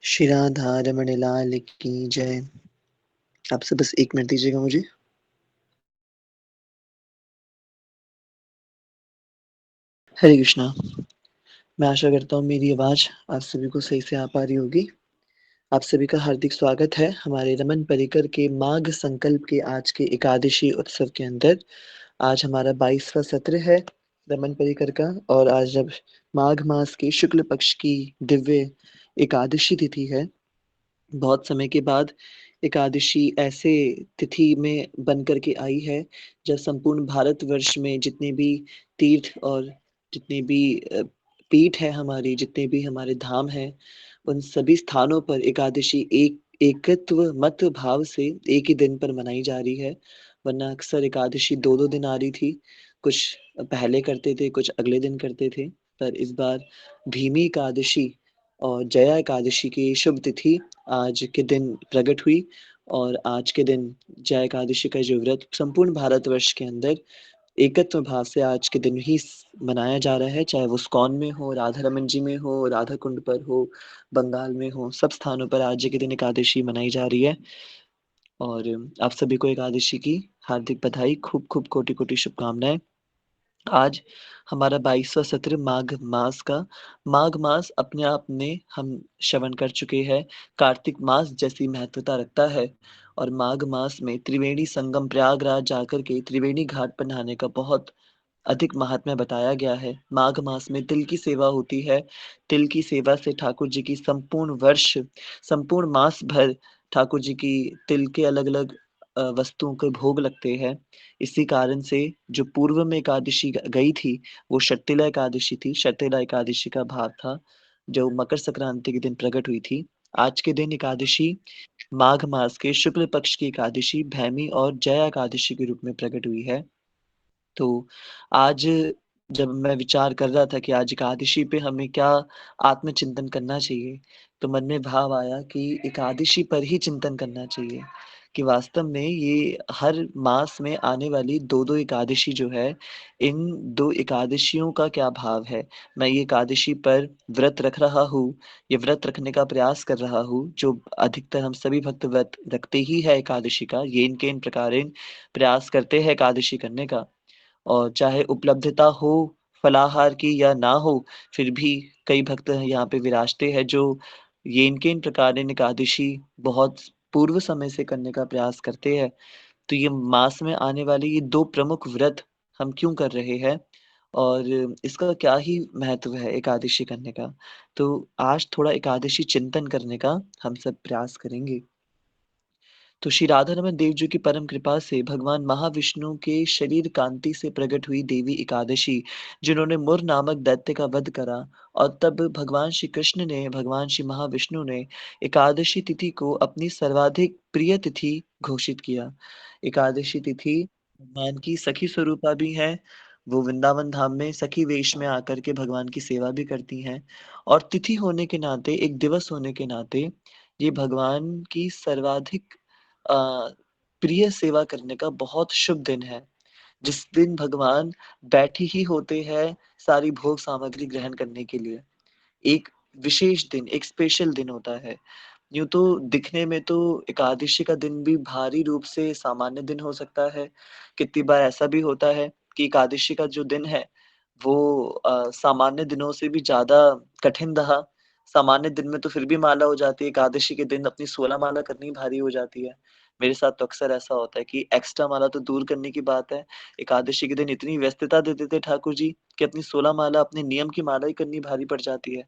श्री राधा रमण लाल की जय। आपसे बस 1 मिनट दीजिएगा मुझे। हरे कृष्णा। मैं आशा करता हूँ मेरी आवाज़ आप सभी को सही से आ पा रही होगी। आप सभी का हार्दिक स्वागत है हमारे रमन परिकर के माघ संकल्प के आज के एकादशी उत्सव के अंदर। आज हमारा 22वां सत्र है रमन परिकर का और आज जब माघ मास के शुक्ल पक्ष की दिव्य एकादशी तिथि है। बहुत समय के बाद एकादशी ऐसे तिथि में बन कर के आई है जब संपूर्ण भारतवर्ष में जितने भी तीर्थ और जितने भी पीठ है हमारी, जितने भी हमारे धाम हैं, उन सभी स्थानों पर एकादशी एक एकत्व मत भाव से एक ही दिन पर मनाई जा रही है। वरना अक्सर एकादशी 2-2 दिन आ रही थी। कुछ पहले करते थे, कुछ अगले दिन करते थे। पर इस बार भीमी एकादशी और जया एकादशी की शुभ तिथि आज के दिन प्रकट हुई और आज के दिन जया एकादशी का जो व्रत संपूर्ण भारतवर्ष के अंदर एकत्व भाव से आज के दिन ही मनाया जा रहा है, चाहे वो इस्कॉन में हो, राधा रमन जी में हो, राधा कुंड पर हो, बंगाल में हो, सब स्थानों पर आज के दिन एकादशी मनाई जा रही है। और आप सभी को एकादशी की हार्दिक बधाई, खूब खूब कोटि कोटि शुभकामनाएं। आज हमारा 22वां सत्र माघ मास का। माघ मास अपने आप में हम श्रवण कर चुके हैं, कार्तिक मास जैसी महत्वता रखता है। और माघ मास में त्रिवेणी संगम प्रयागराज जाकर के त्रिवेणी घाट पर नहाने का बहुत अधिक महात्म्य बताया गया है। माघ मास में तिल की सेवा होती है। तिल की सेवा से ठाकुर जी की संपूर्ण वर्ष, संपूर्ण मास भर ठाकुर जी की तिल के अलग-अलग वस्तुओं के भोग लगते हैं। इसी कारण से जो पूर्व में एकादशी गई थी, वो शर्तिला एकादशी थी। शर्तिला एकादशी का भाव था, जो मकर संक्रांति के दिन प्रकट हुई थी। आज के दिन एकादशी माघ मास के शुक्ल पक्ष की एकादशी भैमी और जया एकादशी के रूप में प्रकट हुई है। तो आज जब मैं विचार कर रहा था कि आज एकादशी पे हमें क्या आत्मचिंतन करना चाहिए, तो मन में भाव आया कि एकादशी पर ही चिंतन करना चाहिए कि वास्तव में ये हर मास में आने वाली 2-2 एकादशी जो है, इन 2 एकादशियों का क्या भाव है? मैं ये एकादशी पर व्रत रख रहा हूँ, ये व्रत रखने का प्रयास कर रहा हूँ, जो अधिकतर हम सभी भक्त व्रत रखते ही हैं एकादशी का, येन केन प्रकारेण प्रयास करते हैं एकादशी करने का। और चाहे उपलब्धता हो फलाहार की या ना हो, फिर भी कई भक्त यहाँ पे विराजते हैं जो येन-केन प्रकारेण एकादशी बहुत पूर्व समय से करने का प्रयास करते हैं। तो ये मास में आने वाले ये 2 प्रमुख व्रत हम क्यों कर रहे हैं? और इसका क्या ही महत्व है एकादशी करने का? तो आज थोड़ा एकादशी चिंतन करने का हम सब प्रयास करेंगे। तो श्री राधा रमन देव जी की परम कृपा से भगवान महाविष्णु के शरीर कांति से प्रकट हुई देवी एकादशी, जिन्होंने मुर नामक दैत्य का वध करा और तब भगवान श्री कृष्ण ने, भगवान श्री महाविष्णु ने एकादशी तिथि को अपनी सर्वाधिक प्रिय तिथि घोषित किया। एकादशी तिथि भगवान की सखी स्वरूपा भी है। वो वृंदावन धाम में सखी वेश में आकर के भगवान की सेवा भी करती हैं और तिथि होने के नाते, एक दिवस होने के नाते, ये भगवान की सर्वाधिक अ, प्रिय सेवा करने का बहुत शुभ दिन है। जिस दिन भगवान बैठे ही होते हैं सारी भोग सामग्री ग्रहण करने के लिए। एक विशेष दिन, एक स्पेशल दिन होता है। यूँ तो दिखने में तो एकादशी का दिन भी भारी रूप से सामान्य दिन हो सकता है। कितनी बार ऐसा भी होता है कि एकादशी का जो दिन है, वो सामान्य दिनों से भी ज़्यादा कठिन रहा। सामान्य दिन में तो फिर भी माला हो जाती है, एकादशी के दिन अपनी 16 माला करनी भारी हो जाती है। मेरे साथ तो अक्सर ऐसा होता है कि एक्स्ट्रा माला तो दूर करने की बात है, एकादशी के दिन इतनी व्यस्तता दे देते ठाकुर जी कि अपनी 16 माला, अपने नियम की माला ही करनी भारी पड़ जाती है।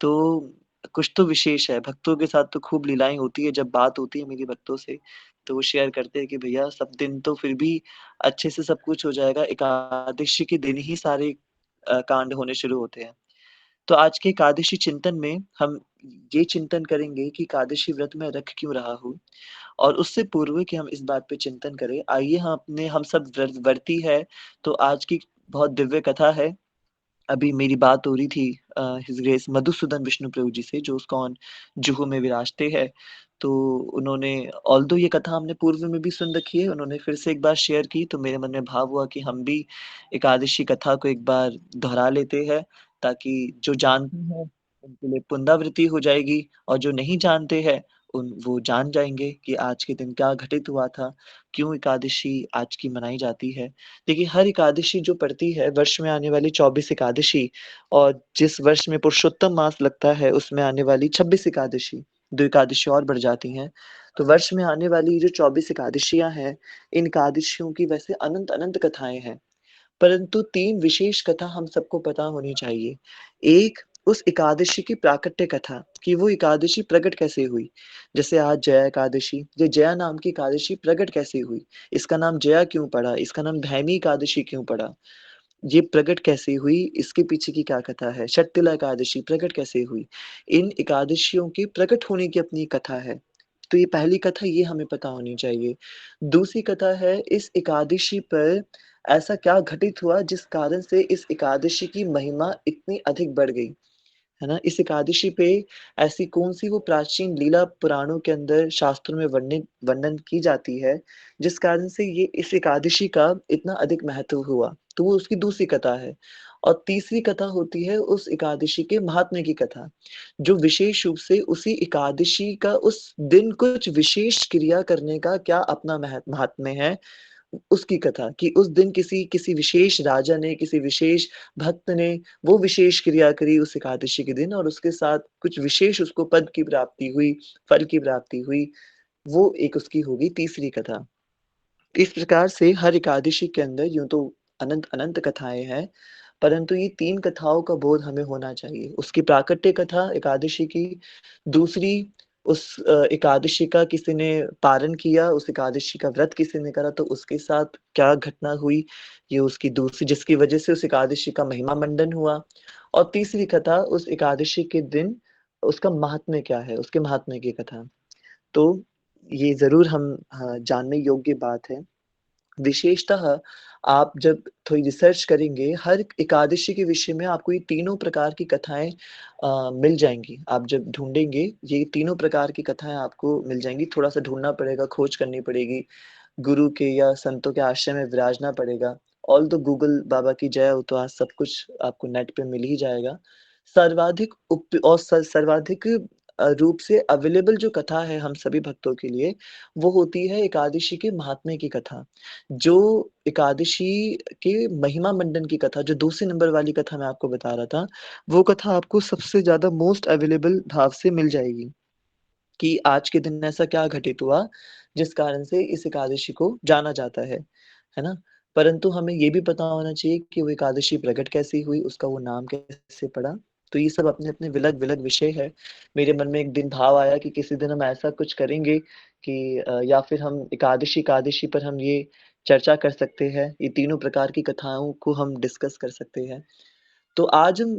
तो कुछ तो विशेष है, भक्तों के साथ तो खूब लीलाएँ होती है, जब बात होती है मेरी भक्तों से, तो वो शेयर करते हैं कि भैया सब दिन तो फिर भी अच्छे से सब कुछ हो जाएगा, एकादशी के दिन ही सारे कांड होने शुरू होते हैं। तो आज के एकादशी चिंतन में हम ये चिंतन करेंगे कि एकादशी व्रत मैं रख क्यों रहा हूँ? और उससे पूर्व कि हम इस बात पे चिंतन करें, आइए हम सब व्रती हैं, तो आज की बहुत दिव्य कथा है। अभी मेरी बात हो रही थी हिज़ ग्रेस मधुसूदन विष्णु प्रभु जी से, जो इस्कॉन जुहू में विराजते हैं। तो उन्होंने, ऑल्दो ये कथा हमने पूर्व में भी सुन रखी है, उन्होंने फिर से एक बार शेयर की, तो मेरे मन में भाव हुआ कि हम भी एकादशी कथा को एक बार दोहरा लेते हैं, ताकि जो जानते हैं उनके लिए पुनरावृत्ति हो जाएगी और जो नहीं जानते हैं उन वो जान जाएँगे कि आज के दिन क्या घटित हुआ था, क्यों एकादशी आज की मनाई जाती है। देखिए हर एकादशी जो पड़ती है वर्ष में आने वाली 24 एकादशी और जिस वर्ष में पुरुषोत्तम मास लगता है उसमें आने वाली 26 एकादशी, 2 एकादशी और बढ़ जाती हैं। तो वर्ष में आने वाली जो 24 एकादशियाँ हैं, इन एकादशियों की वैसे अनंत-अनंत कथाएँ हैं। परंतु 3 विशेष कथा हम सबको पता होनी चाहिए। एक उस एकादशी की प्राकट्य कथा कि वो एकादशी प्रकट कैसे हुई? जैसे आज जया एकादशी, ये जया नाम की एकादशी प्रकट कैसे हुई? इसका नाम जया क्यों पड़ा? इसका नाम भैमी एकादशी क्यों पड़ा? ये प्रकट कैसे हुई? इसके पीछे की क्या कथा है? शक्तिला एकादशी प्रकट कैसे हुई? इन एकादशियों के प्रकट होने की अपनी कथा है। तो ये पहली कथा ये हमें पता होनी चाहिए। दूसरी कथा है इस एकादशी पर ऐसा क्या घटित हुआ जिस कारण से इस एकादशी की महिमा इतनी अधिक बढ़ गई, है ना? इस एकादशी पे ऐसी कौन-सी वो प्राचीन लीला पुराणों के अंदर शास्त्रों में वर्णित वर्णन की जाती है, जिस कारण से ये इस एकादशी का इतना अधिक महत्व हुआ, तो वो उसकी दूसरी कथा है। और तीसरी कथा होती है उस एकादशी के महात्म्य की कथा, जो विशेष रूप से उसी एकादशी का उस दिन कुछ विशेष क्रिया करने का क्या अपना महात्म्य है, उसकी कथा कि उस दिन किसी किसी विशेष राजा ने, किसी विशेष भक्त ने वो विशेष क्रिया करी उस एकादशी के दिन और उसके साथ कुछ विशेष उसको पद की प्राप्ति हुई, फल की प्राप्ति हुई, वो एक उसकी होगी तीसरी कथा। इस प्रकार से हर एकादशी के अंदर यूँ तो अनंत-अनंत कथाएँ हैं, परंतु ये 3 कथाओं का बोध हमें होना चाहिए। उसकी प्राकट्य कथा एकादशी की, दूसरी उस एकादशी का किसी ने पारण किया, उस एकादशी का व्रत किसी ने करा तो उसके साथ क्या घटना हुई, ये उसकी दूसरी जिसकी वजह से उस एकादशी का महिमा मंडन हुआ। और तीसरी कथा उस एकादशी के दिन उसका महात्म्य क्या है, उसके महात्म्य की कथा। तो ये ज़रूर हम जानने योग्य बात है। विशेषतः आप जब थोड़ी रिसर्च करेंगे, हर एकादशी के विषय में आपको ये तीनों प्रकार की कथाएँ मिल जाएँगी। आप जब ढूँढेंगे, ये तीनों प्रकार की कथाएँ आपको मिल जाएँगी। थोड़ा-सा ढूँढना पड़ेगा, खोज करनी पड़ेगी, गुरु के या संतों के आश्रय में विराजना पड़ेगा। ऑल्दो गूगल बाबा की जय हो, तो आज सब कुछ आपको नेट पे मिल ही जाएगा। सर्वाधिक और सर्वाधिक रूप से अवेलेबल जो कथा है हम सभी भक्तों के लिए, वो होती है एकादशी के महात्म्य की कथा। जो एकादशी के महिमा मंडन की कथा, जो दूसरे नंबर वाली कथा मैं आपको बता रहा था, वो कथा आपको सबसे ज़्यादा मोस्ट अवेलेबल भाव से मिल जाएगी, कि आज के दिन ऐसा क्या घटित हुआ, जिस कारण से इस एकादशी को जाना जाता है ना? परंतु हमें ये भी पता होना चाहिए कि वो एकादशी प्रकट कैसे हुई, उसका वो नाम कैसे पड़ा। तो ये सब अपने-अपने विलग-विलग विषय है। मेरे मन में एक दिन भाव आया कि किसी दिन हम ऐसा कुछ करेंगे कि या फिर हम एकादशी एकादशी पर हम ये चर्चा कर सकते हैं। ये तीनों प्रकार की कथाओं को हम डिस्कस कर सकते हैं। तो आज हम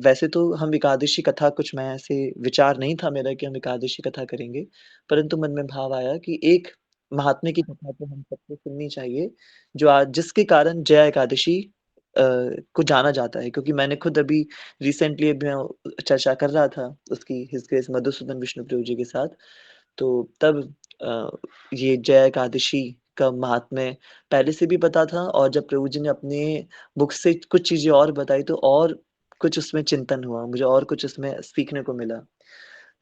वैसे तो हम एकादशी कथा कुछ मैं ऐसे विचार नहीं था मेरा कि हम एकादशी कथा करेंगे, परंतु मन में भाव आया कि एक महात्म्य की कथा तो हम सबको सुननी चाहिए, जो आज जिसके कारण जया एकादशी को जाना जाता है। क्योंकि मैंने खुद अभी रिसेंटली अभी मैं चर्चा कर रहा था उसकी हिज ग्रेस मधुसूदन विष्णुप्रभु जी के साथ, तो तब अ, ये जया एकादशी का महात्म्य पहले से भी पता था और जब प्रभु जी ने अपने बुक से कुछ चीज़ें और बताई तो और कुछ उसमें चिंतन हुआ, मुझे और कुछ उसमें सीखने को मिला।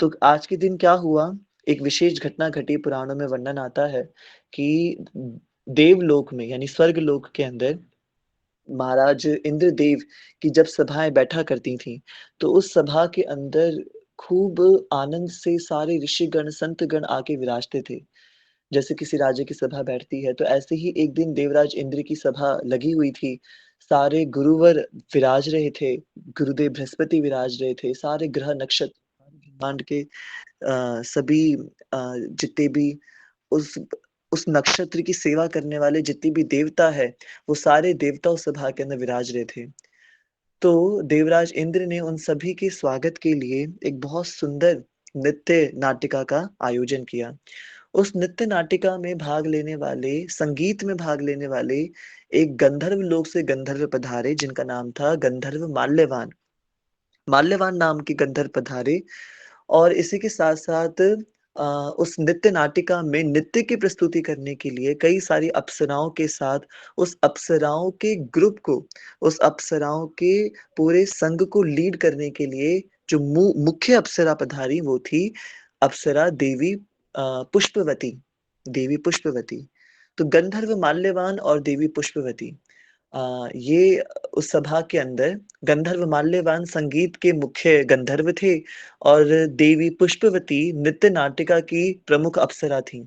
तो आज के दिन क्या हुआ, एक विशेष घटना घटी पुराणों में वर्णन आता है कि देवलोक में यानी स्वर्गलोक के अंदर महाराज इंद्रदेव की जब सभाएँ बैठा करती थीं, तो उस सभा के अंदर खूब आनंद से सारे ऋषिगण, संतगण आके विराजते थे। जैसे किसी राजा की सभा बैठती है, तो ऐसे ही एक दिन देवराज इंद्र की सभा लगी हुई थी। सारे गुरुवर विराज रहे थे, गुरुदेव बृहस्पति विराज रहे थे, सारे ग्रह नक्षत्र ब्रह्मांड के सभी जितने भी उस उस नक्षत्र की सेवा करने वाले जितने भी देवता हैं, वो सारे देवता उस सभा के अंदर विराज रहे थे। तो देवराज इंद्र ने उन सभी के स्वागत के लिए एक बहुत सुंदर नृत्य नाटिका का आयोजन किया। उस नृत्य नाटिका में भाग लेने वाले, संगीत में भाग लेने वाले एक गंधर्व लोक से गंधर्व पधारे जिनका नाम था गंधर्व माल्यवान। माल्यवान नाम के गंधर्व पधारे और इसी के साथ-साथ अ, उस नृत्य नाटिका में नृत्य की प्रस्तुति करने के लिए कई सारी अप्सराओं के साथ उस अप्सराओं के ग्रुप को, उस अप्सराओं के पूरे संघ को लीड करने के लिए जो मुख्य अप्सरा पधारी वो थी अप्सरा देवी पुष्पवती, देवी पुष्पवती। तो गंधर्व माल्यवान और देवी पुष्पवती ये उस सभा के अंदर गंधर्व माल्यवान संगीत के मुख्य गंधर्व थे और देवी पुष्पवती नृत्य नाटिका की प्रमुख अप्सरा थीं।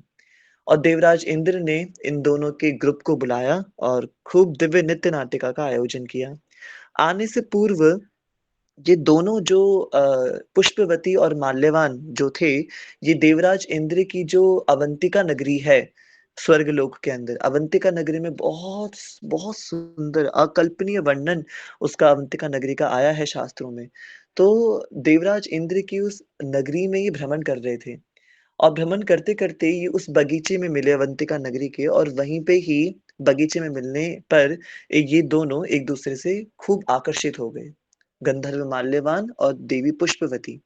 और देवराज इंद्र ने इन दोनों के ग्रुप को बुलाया और खूब दिव्य नृत्य नाटिका का आयोजन किया। आने से पूर्व ये दोनों जो पुष्पवती और माल्यवान जो थे, ये देवराज इंद्र की जो अवंतिका नगरी है, स्वर्गलोक के अंदर, अवंतिका नगरी में बहुत सुंदर अकल्पनीय वर्णन उसका अवंतिका नगरी का आया है शास्त्रों में। तो देवराज इंद्र की उस नगरी में ये भ्रमण कर रहे थे और भ्रमण करते-करते ये उस बगीचे में मिले अवंतिका नगरी के और वहीं पे ही बगीचे में मिलने पर ये दोनों एक-दूसरे से खूब आकर्षित हो गए। गंधर्व माल्यवान और देवी पुष्पवती।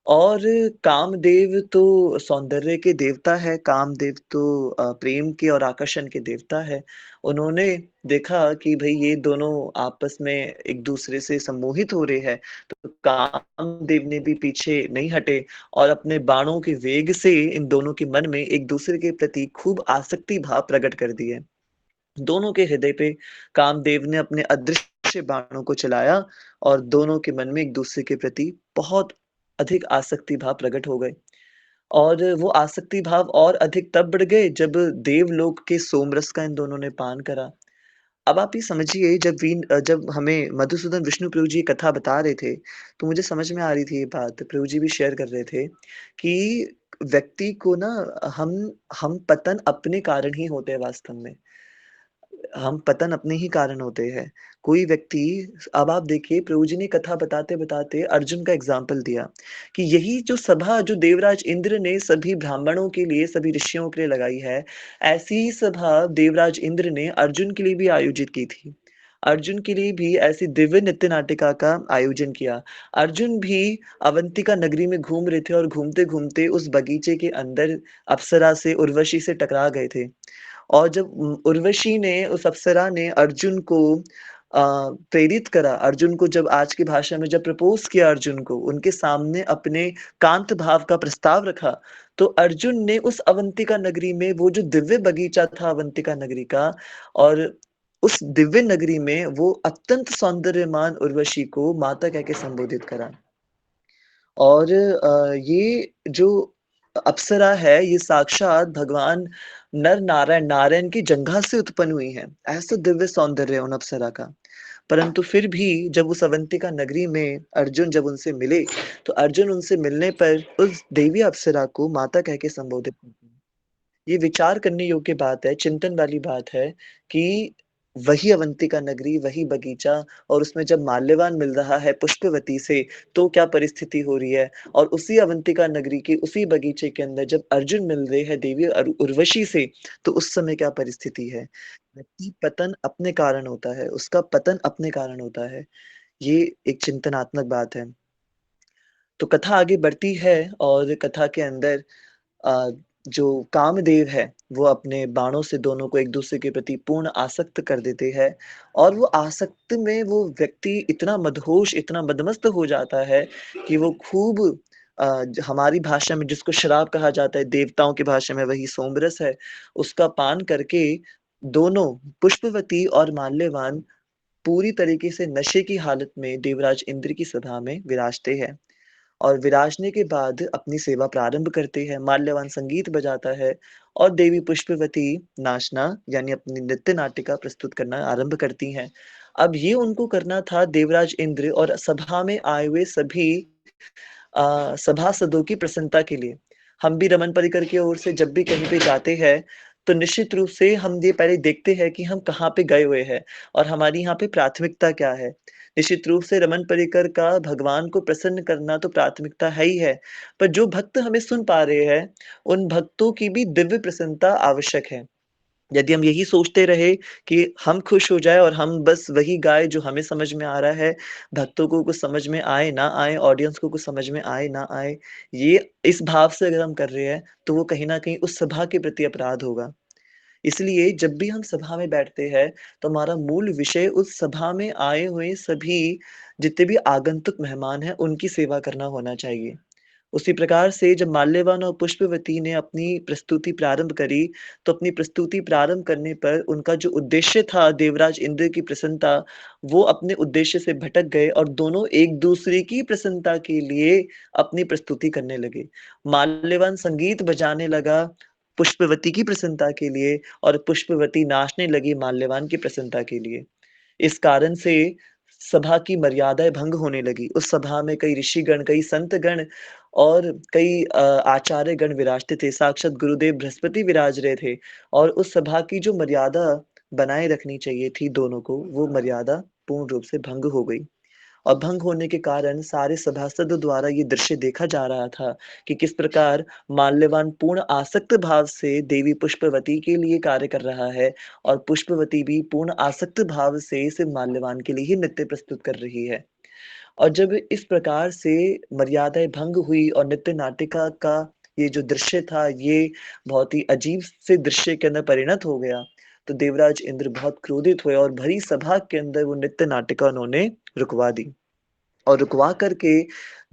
और कामदेव तो सौंदर्य के देवता है, कामदेव तो प्रेम के और आकर्षण के देवता है। उन्होंने देखा कि भई ये दोनों आपस में एक-दूसरे से सम्मोहित हो रहे हैं, तो कामदेव ने भी पीछे नहीं हटे और अपने बाणों के वेग से इन दोनों के मन में एक-दूसरे के प्रति खूब आसक्ति भाव प्रकट कर दिए। दोनों के हृदय पे कामदेव ने अपने अदृश्य बाणों को चलाया और दोनों के मन में एक-दूसरे के प्रति बहुत अधिक आसक्ति भाव प्रकट हो गए। और वो आसक्ति भाव और अधिक तब बढ़ गए जब देवलोक के सोमरस का इन दोनों ने पान करा। अब आप ये समझिए जब हमें मधुसूदन विष्णु प्रभु जी ये कथा बता रहे थे, तो मुझे समझ में आ रही थी ये बात, प्रभु जी भी शेयर कर रहे थे कि व्यक्ति को ना हम पतन अपने कारण ही होते हैं वास्तव में। हम पतन अपने ही कारण होते हैं। कोई व्यक्ति अब आप देखिए प्रभु जी ने कथा बताते-बताते अर्जुन का एग्ज़ाम्पल दिया कि यही जो सभा जो देवराज इंद्र ने सभी ब्राह्मणों के लिए, सभी ऋषियों के लिए लगाई है, ऐसी ही सभा देवराज इंद्र ने अर्जुन के लिए भी आयोजित की थी। अर्जुन के लिए भी ऐसी दिव्य नृत्य नाटिका का आयोजन किया। अर्जुन भी अवंतिका नगरी में घूम रहे थे और घूमते-घूमते उस बगीचे के अंदर अप्सरा से उर्वशी से टकरा गए थे। और जब उर्वशी ने उस अप्सरा ने अर्जुन को प्रेरित करा, अर्जुन को जब आज की भाषा में जब प्रपोज़ किया अर्जुन को, उनके सामने अपने कांत भाव का प्रस्ताव रखा, तो अर्जुन ने उस अवंतिका नगरी में वो जो दिव्य बगीचा था अवंतिका नगरी का और उस दिव्य नगरी में वो अत्यंत सौंदर्यमान उर्वशी को माता कह के संबोधित करा। और ये जो अप्सरा है, ये साक्षात भगवान नारायण की जंघा से उत्पन्न हुई हैं। ऐसा दिव्य सौंदर्य है उन अप्सरा का। परंतु फिर भी जब उस अवंतिका नगरी में अर्जुन जब उनसे मिले, तो अर्जुन उनसे मिलने पर उस देवी अप्सरा को माता कह के संबोधित करते हैं। ये विचार करने योग्य बात है, चिंतन वाली बात है कि वही अवंतिका नगरी, वही बगीचा और उसमें जब माल्यवान मिल रहा है पुष्पवती से, तो क्या परिस्थिति हो रही है और उसी अवंतिका नगरी के उसी बगीचे के अंदर जब अर्जुन मिल रहे हैं देवी उर्वशी से, तो उस समय क्या परिस्थिति है। व्यक्ति पतन अपने कारण होता है, उसका पतन अपने कारण होता है। ये एक चिंतनात्मक बात है। तो कथा आगे बढ़ती है और कथा के अंदर अ, जो कामदेव है, वो अपने बाणों से दोनों को एक-दूसरे के प्रति पूर्ण आसक्त कर देते हैं और वो आसक्त में वो व्यक्ति इतना मदहोश, इतना मदमस्त हो जाता है कि वो खूब हमारी भाषा में जिसको शराब कहा जाता है, देवताओं की भाषा में वही सोमरस है, उसका पान करके दोनों पुष्पवती और माल्यवान पूरी तरीके से नशे की हालत में देवराज इंद्र की सभा में विराजते हैं। और विराजने के बाद अपनी सेवा प्रारंभ करते हैं, माल्यवान संगीत बजाता है और देवी पुष्पवती नाचना यानी अपनी नृत्य नाटिका प्रस्तुत करना आरंभ करती हैं। अब ये उनको करना था देवराज इंद्र और सभा में आए हुए सभी सभासदों की प्रसन्नता के लिए। हम भी रमन परिकर की ओर से जब भी कहीं पे जाते हैं, तो निश्चित रूप से हम ये पहले देखते हैं कि हम कहाँ पे गए हुए हैं और हमारी यहाँ पे प्राथमिकता क्या है। निश्चित रूप से रमन परिकर का भगवान को प्रसन्न करना तो प्राथमिकता है ही है, पर जो भक्त हमें सुन पा रहे हैं, उन भक्तों की भी दिव्य प्रसन्नता आवश्यक है। यदि हम यही सोचते रहे कि हम खुश हो जाएँ और हम बस वही गाएँ जो हमें समझ में आ रहा है, भक्तों को कुछ समझ में आए, ना आए, ऑडियंस को कुछ समझ में आए, ना आए, ये इस भाव से अगर हम कर रहे हैं, तो वो कहीं न कहीं उस सभा के प्रति अपराध होगा। इसलिए जब भी हम सभा में बैठते हैं, तो हमारा मूल विषय उस सभा में आए हुए सभी जितने भी आगंतुक मेहमान हैं, उनकी सेवा करना होना चाहिए। उसी प्रकार से जब माल्यवान और पुष्पवती ने अपनी प्रस्तुति प्रारंभ करी, तो अपनी प्रस्तुति प्रारंभ करने पर उनका जो उद्देश्य था देवराज इंद्र की प्रसन्नता, वो अपने उद्देश्य से भटक गए और दोनों एक-दूसरे की प्रसन्नता के लिए अपनी प्रस्तुति करने लगे। माल्यवान संगीत बजाने लगा पुष्पवती की प्रसन्नता के लिए और पुष्पवती नाचने लगी माल्यवान की प्रसन्नता के लिए। इस कारण से सभा की मर्यादाएँ भंग होने लगी। उस सभा में कई ऋषिगण, कई संतगण और कई आचार्यगण विराजते थे। साक्षात गुरुदेव बृहस्पति विराज रहे थे और उस सभा की जो मर्यादा बनाए रखनी चाहिए थी दोनों को, वो मर्यादा पूर्ण रूप से भंग हो गई। और भंग होने के कारण सारे सभासदों द्वारा ये दृश्य देखा जा रहा था कि किस प्रकार माल्यवान पूर्ण आसक्त भाव से देवी पुष्पवती के लिए कार्य कर रहा है और पुष्पवती भी पूर्ण आसक्त भाव से सिर्फ माल्यवान के लिए ही नृत्य प्रस्तुत कर रही है। और जब इस प्रकार से मर्यादाएँ भंग हुई और नृत्य नाटिका का ये जो दृश्य था, ये बहुत ही अजीब से दृश्य के अंदर परिणत हो गया, तो देवराज इंद्र बहुत क्रोधित हुए और भरी सभा के अंदर वो नृत्य नाटिका उन्होंने रुकवा दी। और रुकवा कर के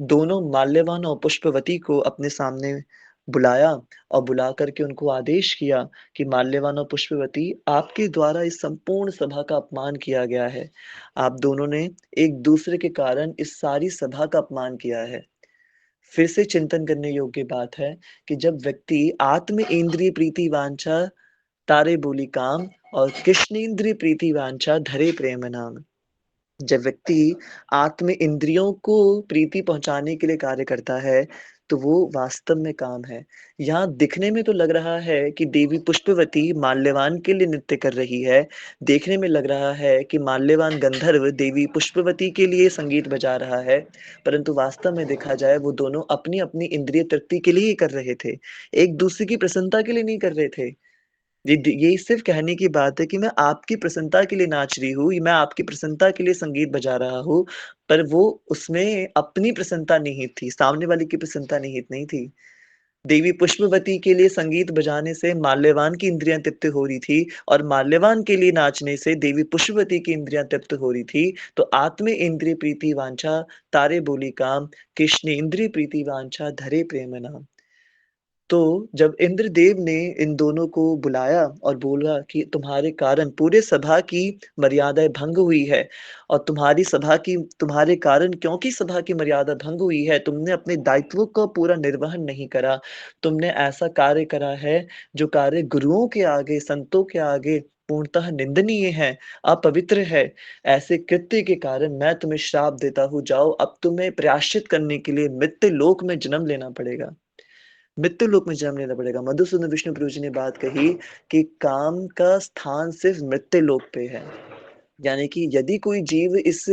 दोनों माल्यवान और पुष्पवती को अपने सामने बुलाया और बुला कर के उनको आदेश किया कि माल्यवान और पुष्पवती, आपके द्वारा इस संपूर्ण सभा का अपमान किया गया है। आप दोनों ने एक-दूसरे के कारण इस सारी सभा का अपमान किया है। फिर से चिंतन करने योग्य बात है कि जब व्यक्ति आत्म इंद्रिय प्रीति वांछा तारे बोली काम और कृष्णेंद्रिय प्रीति वांछा धरे प्रेम नाम। जब व्यक्ति आत्म इंद्रियों को प्रीति पहुँचाने के लिए कार्य करता है, तो वो वास्तव में काम है। यहाँ दिखने में तो लग रहा है कि देवी पुष्पवती माल्यवान के लिए नृत्य कर रही है। देखने में लग रहा है कि माल्यवान गंधर्व देवी पुष्पवती के लिए संगीत बजा रहा है, परंतु वास्तव में देखा जाए वो दोनों अपनी-अपनी इंद्रिय तृप्ति के लिए ही कर रहे थे। एक-दूसरे की प्रसन्नता के लिए नहीं कर रहे थे। ये सिर्फ़ कहने की बात है कि मैं आपकी प्रसन्नता के लिए नाच रही हूँ, मैं आपकी प्रसन्नता के लिए संगीत बजा रहा हूँ, पर वो उसमें अपनी प्रसन्नता निहित थी, सामने वाले की प्रसन्नता निहित नहीं थी। देवी पुष्पवती के लिए संगीत बजाने से माल्यवान की इंद्रियाँ तृप्त हो रही थी और माल्यवान के लिए नाचने से देवी पुष्पवती की इंद्रियाँ तृप्त हो रही थी। तो आत्म इंद्रिय प्रीति वांछा तारे बोली काम, कृष्ण इंद्रिय प्रीति वांछा धरे प्रेम नाम। तो जब इंद्रदेव ने इन दोनों को बुलाया और बोला कि तुम्हारे कारण पूरे सभा की मर्यादाएँ भंग हुई है और तुम्हारे कारण क्योंकि सभा की मर्यादा भंग हुई है, तुमने अपने दायित्वों का पूरा निर्वहन नहीं करा। तुमने ऐसा कार्य करा है, जो कार्य गुरुओं के आगे, संतों के आगे पूर्णतः निंदनीय है, अपवित्र है। ऐसे कृत्य के कारण मैं तुम्हें श्राप देता हूँ, जाओ अब तुम्हें प्रायश्चित करने के लिए मृत्यु लोक में जन्म लेना पड़ेगा। मृत्यु लोक में जन्म लेना पड़ेगा। मधुसूदन विष्णु प्रभु जी ने बात कही कि काम का स्थान सिर्फ़ मृत्यु लोक पे है। यानी कि यदि कोई जीव इस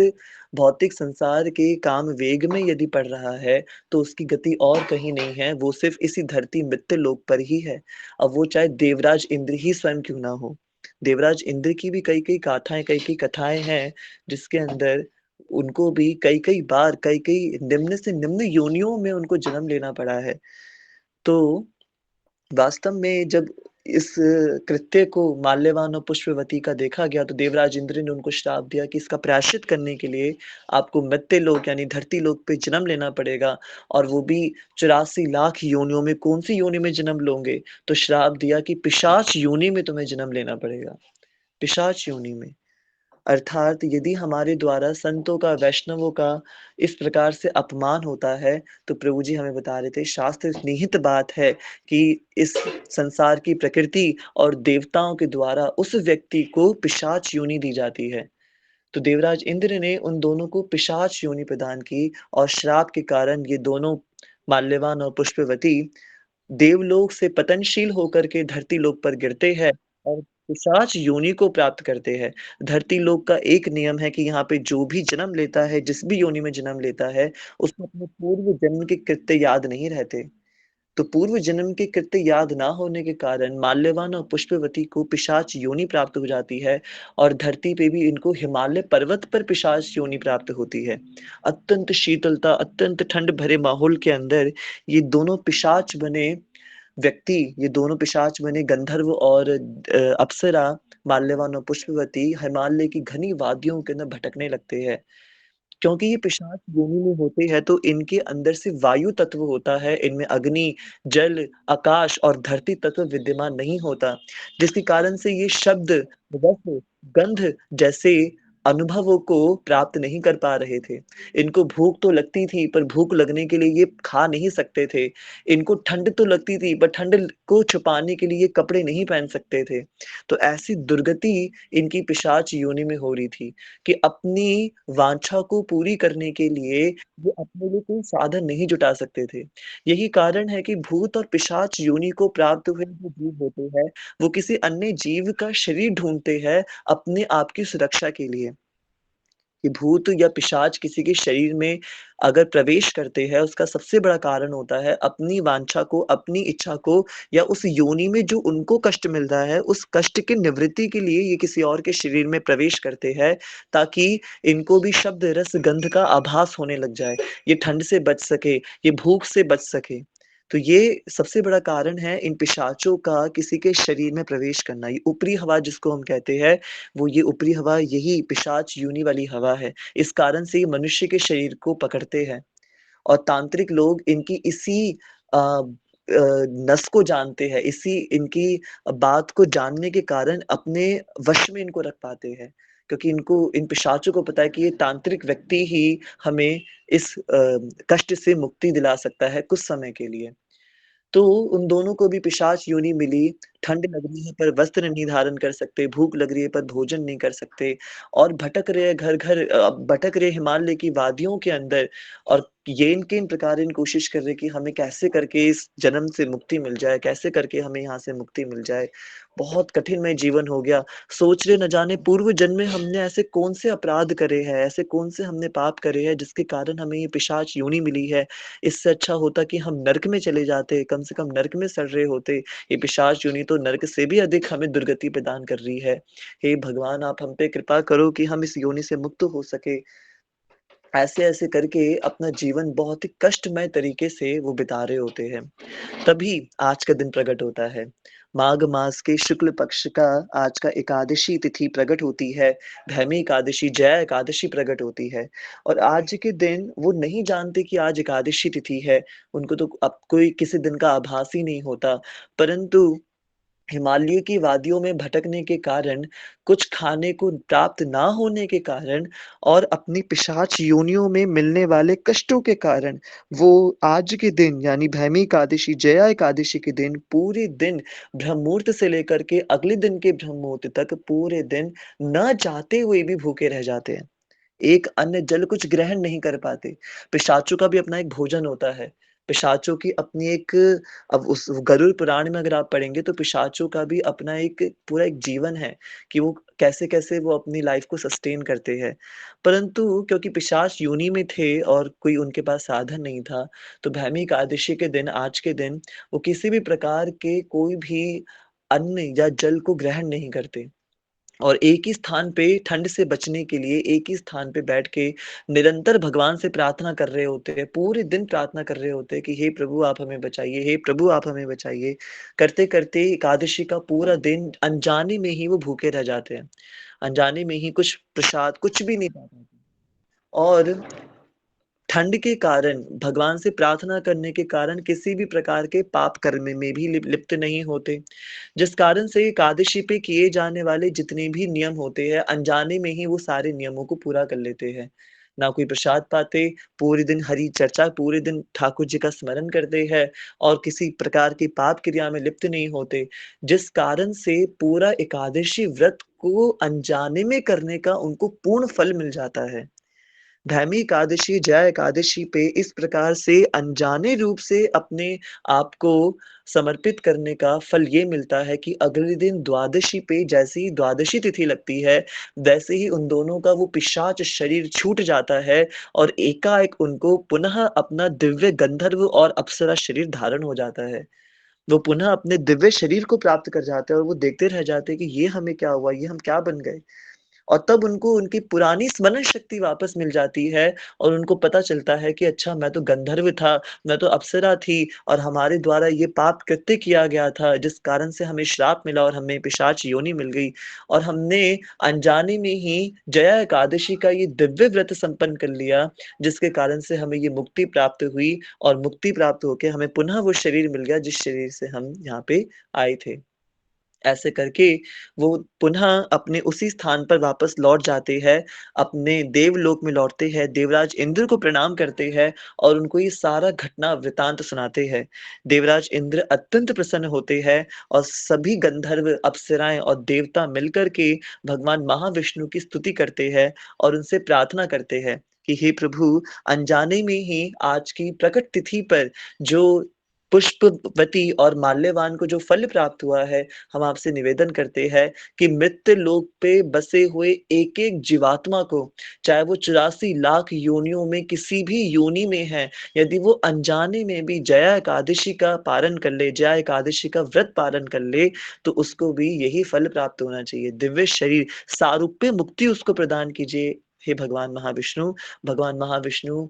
भौतिक संसार के काम वेग में यदि पड़ रहा है, तो उसकी गति और कहीं नहीं है, वो सिर्फ़ इसी धरती मृत्यु लोक पर ही है। अब वो चाहे देवराज इंद्र ही स्वयं क्यों ना हो। देवराज इंद्र की भी कई-कई गाथाएँ, कई-कई कथाएँ हैं, जिसके अंदर उनको भी कई-कई बार, कई-कई निम्न से निम्न योनियों में उनको जन्म लेना पड़ा है। तो वास्तव में जब इस कृत्य को माल्यवान और पुष्पवती का देखा गया, तो देवराज इंद्र ने उनको श्राप दिया कि इसका प्रायश्चित करने के लिए आपको मर्त्य लोक यानी धरती लोक पे जन्म लेना पड़ेगा और वो भी 84 लाख योनियों में कौन-सी योनि में जन्म लोगे? तो श्राप दिया कि पिशाच योनि में तुम्हें जन्म लेना पड़ेगा, पिशाच योनि में। अर्थात यदि हमारे द्वारा संतों का, वैष्णवों का इस प्रकार से अपमान होता है, तो प्रभु जी हमें बता रहे थे शास्त्र निहित बात है कि इस संसार की प्रकृति और देवताओं के द्वारा उस व्यक्ति को पिशाच योनि दी जाती है। तो देवराज इंद्र ने उन दोनों को पिशाच योनि प्रदान की और श्राप के कारण ये दोनों माल्यवान और पुष्पवती देवलोक से पतनशील होकर के धरती लोक पर गिरते हैं और पिशाच योनि को प्राप्त करते हैं। धरती लोक का एक नियम है कि यहाँ पे जो भी जन्म लेता है, जिस भी योनि में जन्म लेता है, उसको अपने पूर्व जन्म के कृत्य याद नहीं रहते। तो पूर्व जन्म के कृत्य याद ना होने के कारण माल्यवान और पुष्पवती को पिशाच योनि प्राप्त हो जाती है और धरती पे भी इनको हिमालय पर्वत पर पिशाच योनि प्राप्त होती है। अत्यंत शीतलता, अत्यंत ठंड भरे माहौल के अंदर ये दोनों पिशाच बने व्यक्ति, ये दोनों पिशाच बने गंधर्व और अप्सरा माल्यवान और पुष्पवती हिमालय की घनी वादियों के अंदर भटकने लगते हैं। क्योंकि ये पिशाच योनि में होते हैं तो इनके अंदर से वायु तत्व होता है, इनमें अग्नि, जल, आकाश और धरती तत्व विद्यमान नहीं होता, जिसके कारण से ये शब्द, रस, गंध जैसे अनुभवों को प्राप्त नहीं कर पा रहे थे। इनको भूख तो लगती थी, पर भूख लगने के लिए ये खा नहीं सकते थे। इनको ठंड तो लगती थी, पर ठंड को छुपाने के लिए ये कपड़े नहीं पहन सकते थे। तो ऐसी दुर्गति इनकी पिशाच योनि में हो रही थी। कि अपनी वांछा को पूरी करने के लिए वो अपने लिए कोई साधन नहीं जुटा सकते थे। यही कारण है कि भूत और पिशाच योनि को प्राप्त हुए जो जीव होते हैं, वो किसी अन्य जीव का शरीर ढूँढते हैं अपने आप की सुरक्षा के लिए। कि भूत या पिशाच किसी के शरीर में अगर प्रवेश करते हैं, उसका सबसे बड़ा कारण होता है अपनी वांछा को, अपनी इच्छा को या उस योनि में जो उनको कष्ट मिल रहा है, उस कष्ट की निवृत्ति के लिए ये किसी और के शरीर में प्रवेश करते हैं, ताकि इनको भी शब्द, रस, गंध का आभास होने लग जाए। ये ठंड से बच सके, ये भूख से बच सके। तो ये सबसे बड़ा कारण है इन पिशाचों का किसी के शरीर में प्रवेश करना। ये ऊपरी हवा जिसको हम कहते हैं, वो ये ऊपरी हवा यही पिशाच योनि वाली हवा है। इस कारण से ये मनुष्य के शरीर को पकड़ते हैं और तांत्रिक लोग इनकी इसी नस को जानते हैं, इसी इनकी बात को जानने के कारण अपने वश में इनको रख पाते हैं। क्योंकि इनको इन पिशाचों को पता है कि ये तांत्रिक व्यक्ति ही हमें इस कष्ट से मुक्ति दिला सकता है कुछ समय के लिए। तो उन दोनों को भी पिशाच योनि मिली, ठंड लग रही है पर वस्त्र नहीं धारण कर सकते, भूख लग रही है पर भोजन नहीं कर सकते और भटक रहे हैं घर-घर भटक रहे हिमालय की वादियों के अंदर और ये किन प्रकार इन कोशिश कर रहे हैं कि हमें कैसे करके इस जन्म से मुक्ति मिल जाए, कैसे करके हमें यहाँ से मुक्ति मिल जाए। बहुत कठिनमय जीवन हो गया, सोच रहे न जाने पूर्व जन्म में हमने ऐसे कौन से अपराध करे हैं, ऐसे कौन से हमने पाप करे हैं जिसके कारण हमें ये पिशाच योनि मिली है। इससे अच्छा होता कि हम नर्क में चले जाते, कम से कम नर्क में सड़ रहे होते। ये पिशाच योनि तो नर्क से भी अधिक हमें दुर्गति प्रदान कर रही है। हे भगवान आप हम पे कृपा करो कि हम इस योनि से मुक्त हो सके। ऐसे-ऐसे करके अपना जीवन बहुत ही कष्टमय तरीके से वो बिता रहे होते हैं। तभी आज का दिन प्रकट होता है। माघ मास के शुक्ल पक्ष का आज का एकादशी तिथि प्रकट होती है, भैमी एकादशी, जया एकादशी प्रकट होती है और आज के दिन वो नहीं जानते कि आज एकादशी तिथि है, उनको तो अब कोई किसी दिन का आभास ही नहीं होता, परंतु हिमालय की वादियों में भटकने के कारण, कुछ खाने को प्राप्त ना होने के कारण और अपनी पिशाच योनियों में मिलने वाले कष्टों के कारण, वो आज के दिन यानी भैमी एकादशी, जया एकादशी के दिन पूरे दिन ब्रह्म मुहूर्त से लेकर के अगले दिन के ब्रह्म मुहूर्त तक पूरे दिन न चाहते हुए भी भूखे रह जाते हैं। एक अन्न जल कुछ ग्रहण नहीं कर पाते। पिशाचों का भी अपना एक भोजन होता है। पिशाचों की अपनी एक अब उस गरुड़ पुराण में अगर आप पढ़ेंगे तो पिशाचों का भी अपना एक पूरा एक जीवन है कि वो कैसे-कैसे वो अपनी लाइफ़ को सस्टेन करते हैं। परंतु क्योंकि पिशाच योनि में थे और कोई उनके पास साधन नहीं था, तो भैमी एकादशी के दिन आज के दिन वो किसी भी प्रकार के कोई भी अन्न या जल को ग्रहण नहीं करते। और एक ही स्थान पे ठंड से बचने के लिए एक ही स्थान पे बैठ के निरंतर भगवान से प्रार्थना कर रहे होते हैं। पूरे दिन प्रार्थना कर रहे होते हैं कि हे प्रभु आप हमें बचाइए, हे प्रभु आप हमें बचाइए। करते-करते एकादशी का पूरा दिन अनजाने में ही वो भूखे रह जाते हैं। अनजाने में ही कुछ प्रसाद कुछ भी नहीं पाते और ठंड के कारण, भगवान से प्रार्थना करने के कारण किसी भी प्रकार के पाप कर्म में भी लिप्त नहीं होते। जिस कारण से एकादशी पे किए जाने वाले जितने भी नियम होते हैं, अनजाने में ही वो सारे नियमों को पूरा कर लेते हैं। ना कोई प्रसाद पाते, पूरे दिन हरि चर्चा, पूरे दिन ठाकुर जी का स्मरण करते हैं और किसी प्रकार की पाप क्रिया में लिप्त नहीं होते। जिस कारण से पूरा एकादशी व्रत को अनजाने में करने का उनको पूर्ण फल मिल जाता है। भैमी एकादशी, जया एकादशी पे इस प्रकार से अनजाने रूप से अपने आप को समर्पित करने का फल ये मिलता है कि अगले दिन द्वादशी पे जैसे ही द्वादशी तिथि लगती है, वैसे ही उन दोनों का वो पिशाच शरीर छूट जाता है और एकाएक उनको पुनः अपना दिव्य गंधर्व और अप्सरा शरीर धारण हो जाता है। वो पुनः अपने दिव्य शरीर को प्राप्त कर जाते हैं और वो देखते रह जाते हैं कि ये हमें क्या हुआ? ये हम क्या बन गए? और तब उनको उनकी पुरानी स्मरण शक्ति वापस मिल जाती है और उनको पता चलता है कि अच्छा मैं तो गंधर्व था, मैं तो अप्सरा थी और हमारे द्वारा ये पाप कृत्य किया गया था जिस कारण से हमें श्राप मिला और हमें पिशाच योनि मिल गई और हमने अनजाने में ही जया एकादशी का ये दिव्य व्रत संपन्न कर लिया जिसके कारण से हमें ये मुक्ति प्राप्त हुई और मुक्ति प्राप्त होके हमें पुनः वो शरीर मिल गया जिस शरीर से हम यहाँ पे आए थे। ऐसे करके वो पुनः अपने उसी स्थान पर वापस लौट जाते हैं, अपने देवलोक में लौटते हैं, देवराज इंद्र को प्रणाम करते हैं और उनको ये सारा घटना वृतांत सुनाते हैं। देवराज इंद्र अत्यंत प्रसन्न होते हैं और सभी गंधर्व, अप्सराएँ और देवता मिलकर के भगवान महाविष्णु की स्तुति करते हैं और उनसे प्रार्थना करते हैं कि हे प्रभु, अनजाने में ही आज की प्रकट तिथि पर जो पुष्पवती और माल्यवान को जो फल प्राप्त हुआ है, हम आपसे निवेदन करते हैं कि मृत्यु लोक पे बसे हुए एक-एक जीवात्मा को, चाहे वो 84 लाख योनियों में किसी भी योनि में है, यदि वो अनजाने में भी जया एकादशी का पारण कर ले, जया एकादशी का व्रत पारण कर ले, तो उसको भी यही फल प्राप्त होना चाहिए। दिव्य शरीर, सारूप्य मुक्ति उसको प्रदान कीजिए, हे भगवान महाविष्णु। भगवान महाविष्णु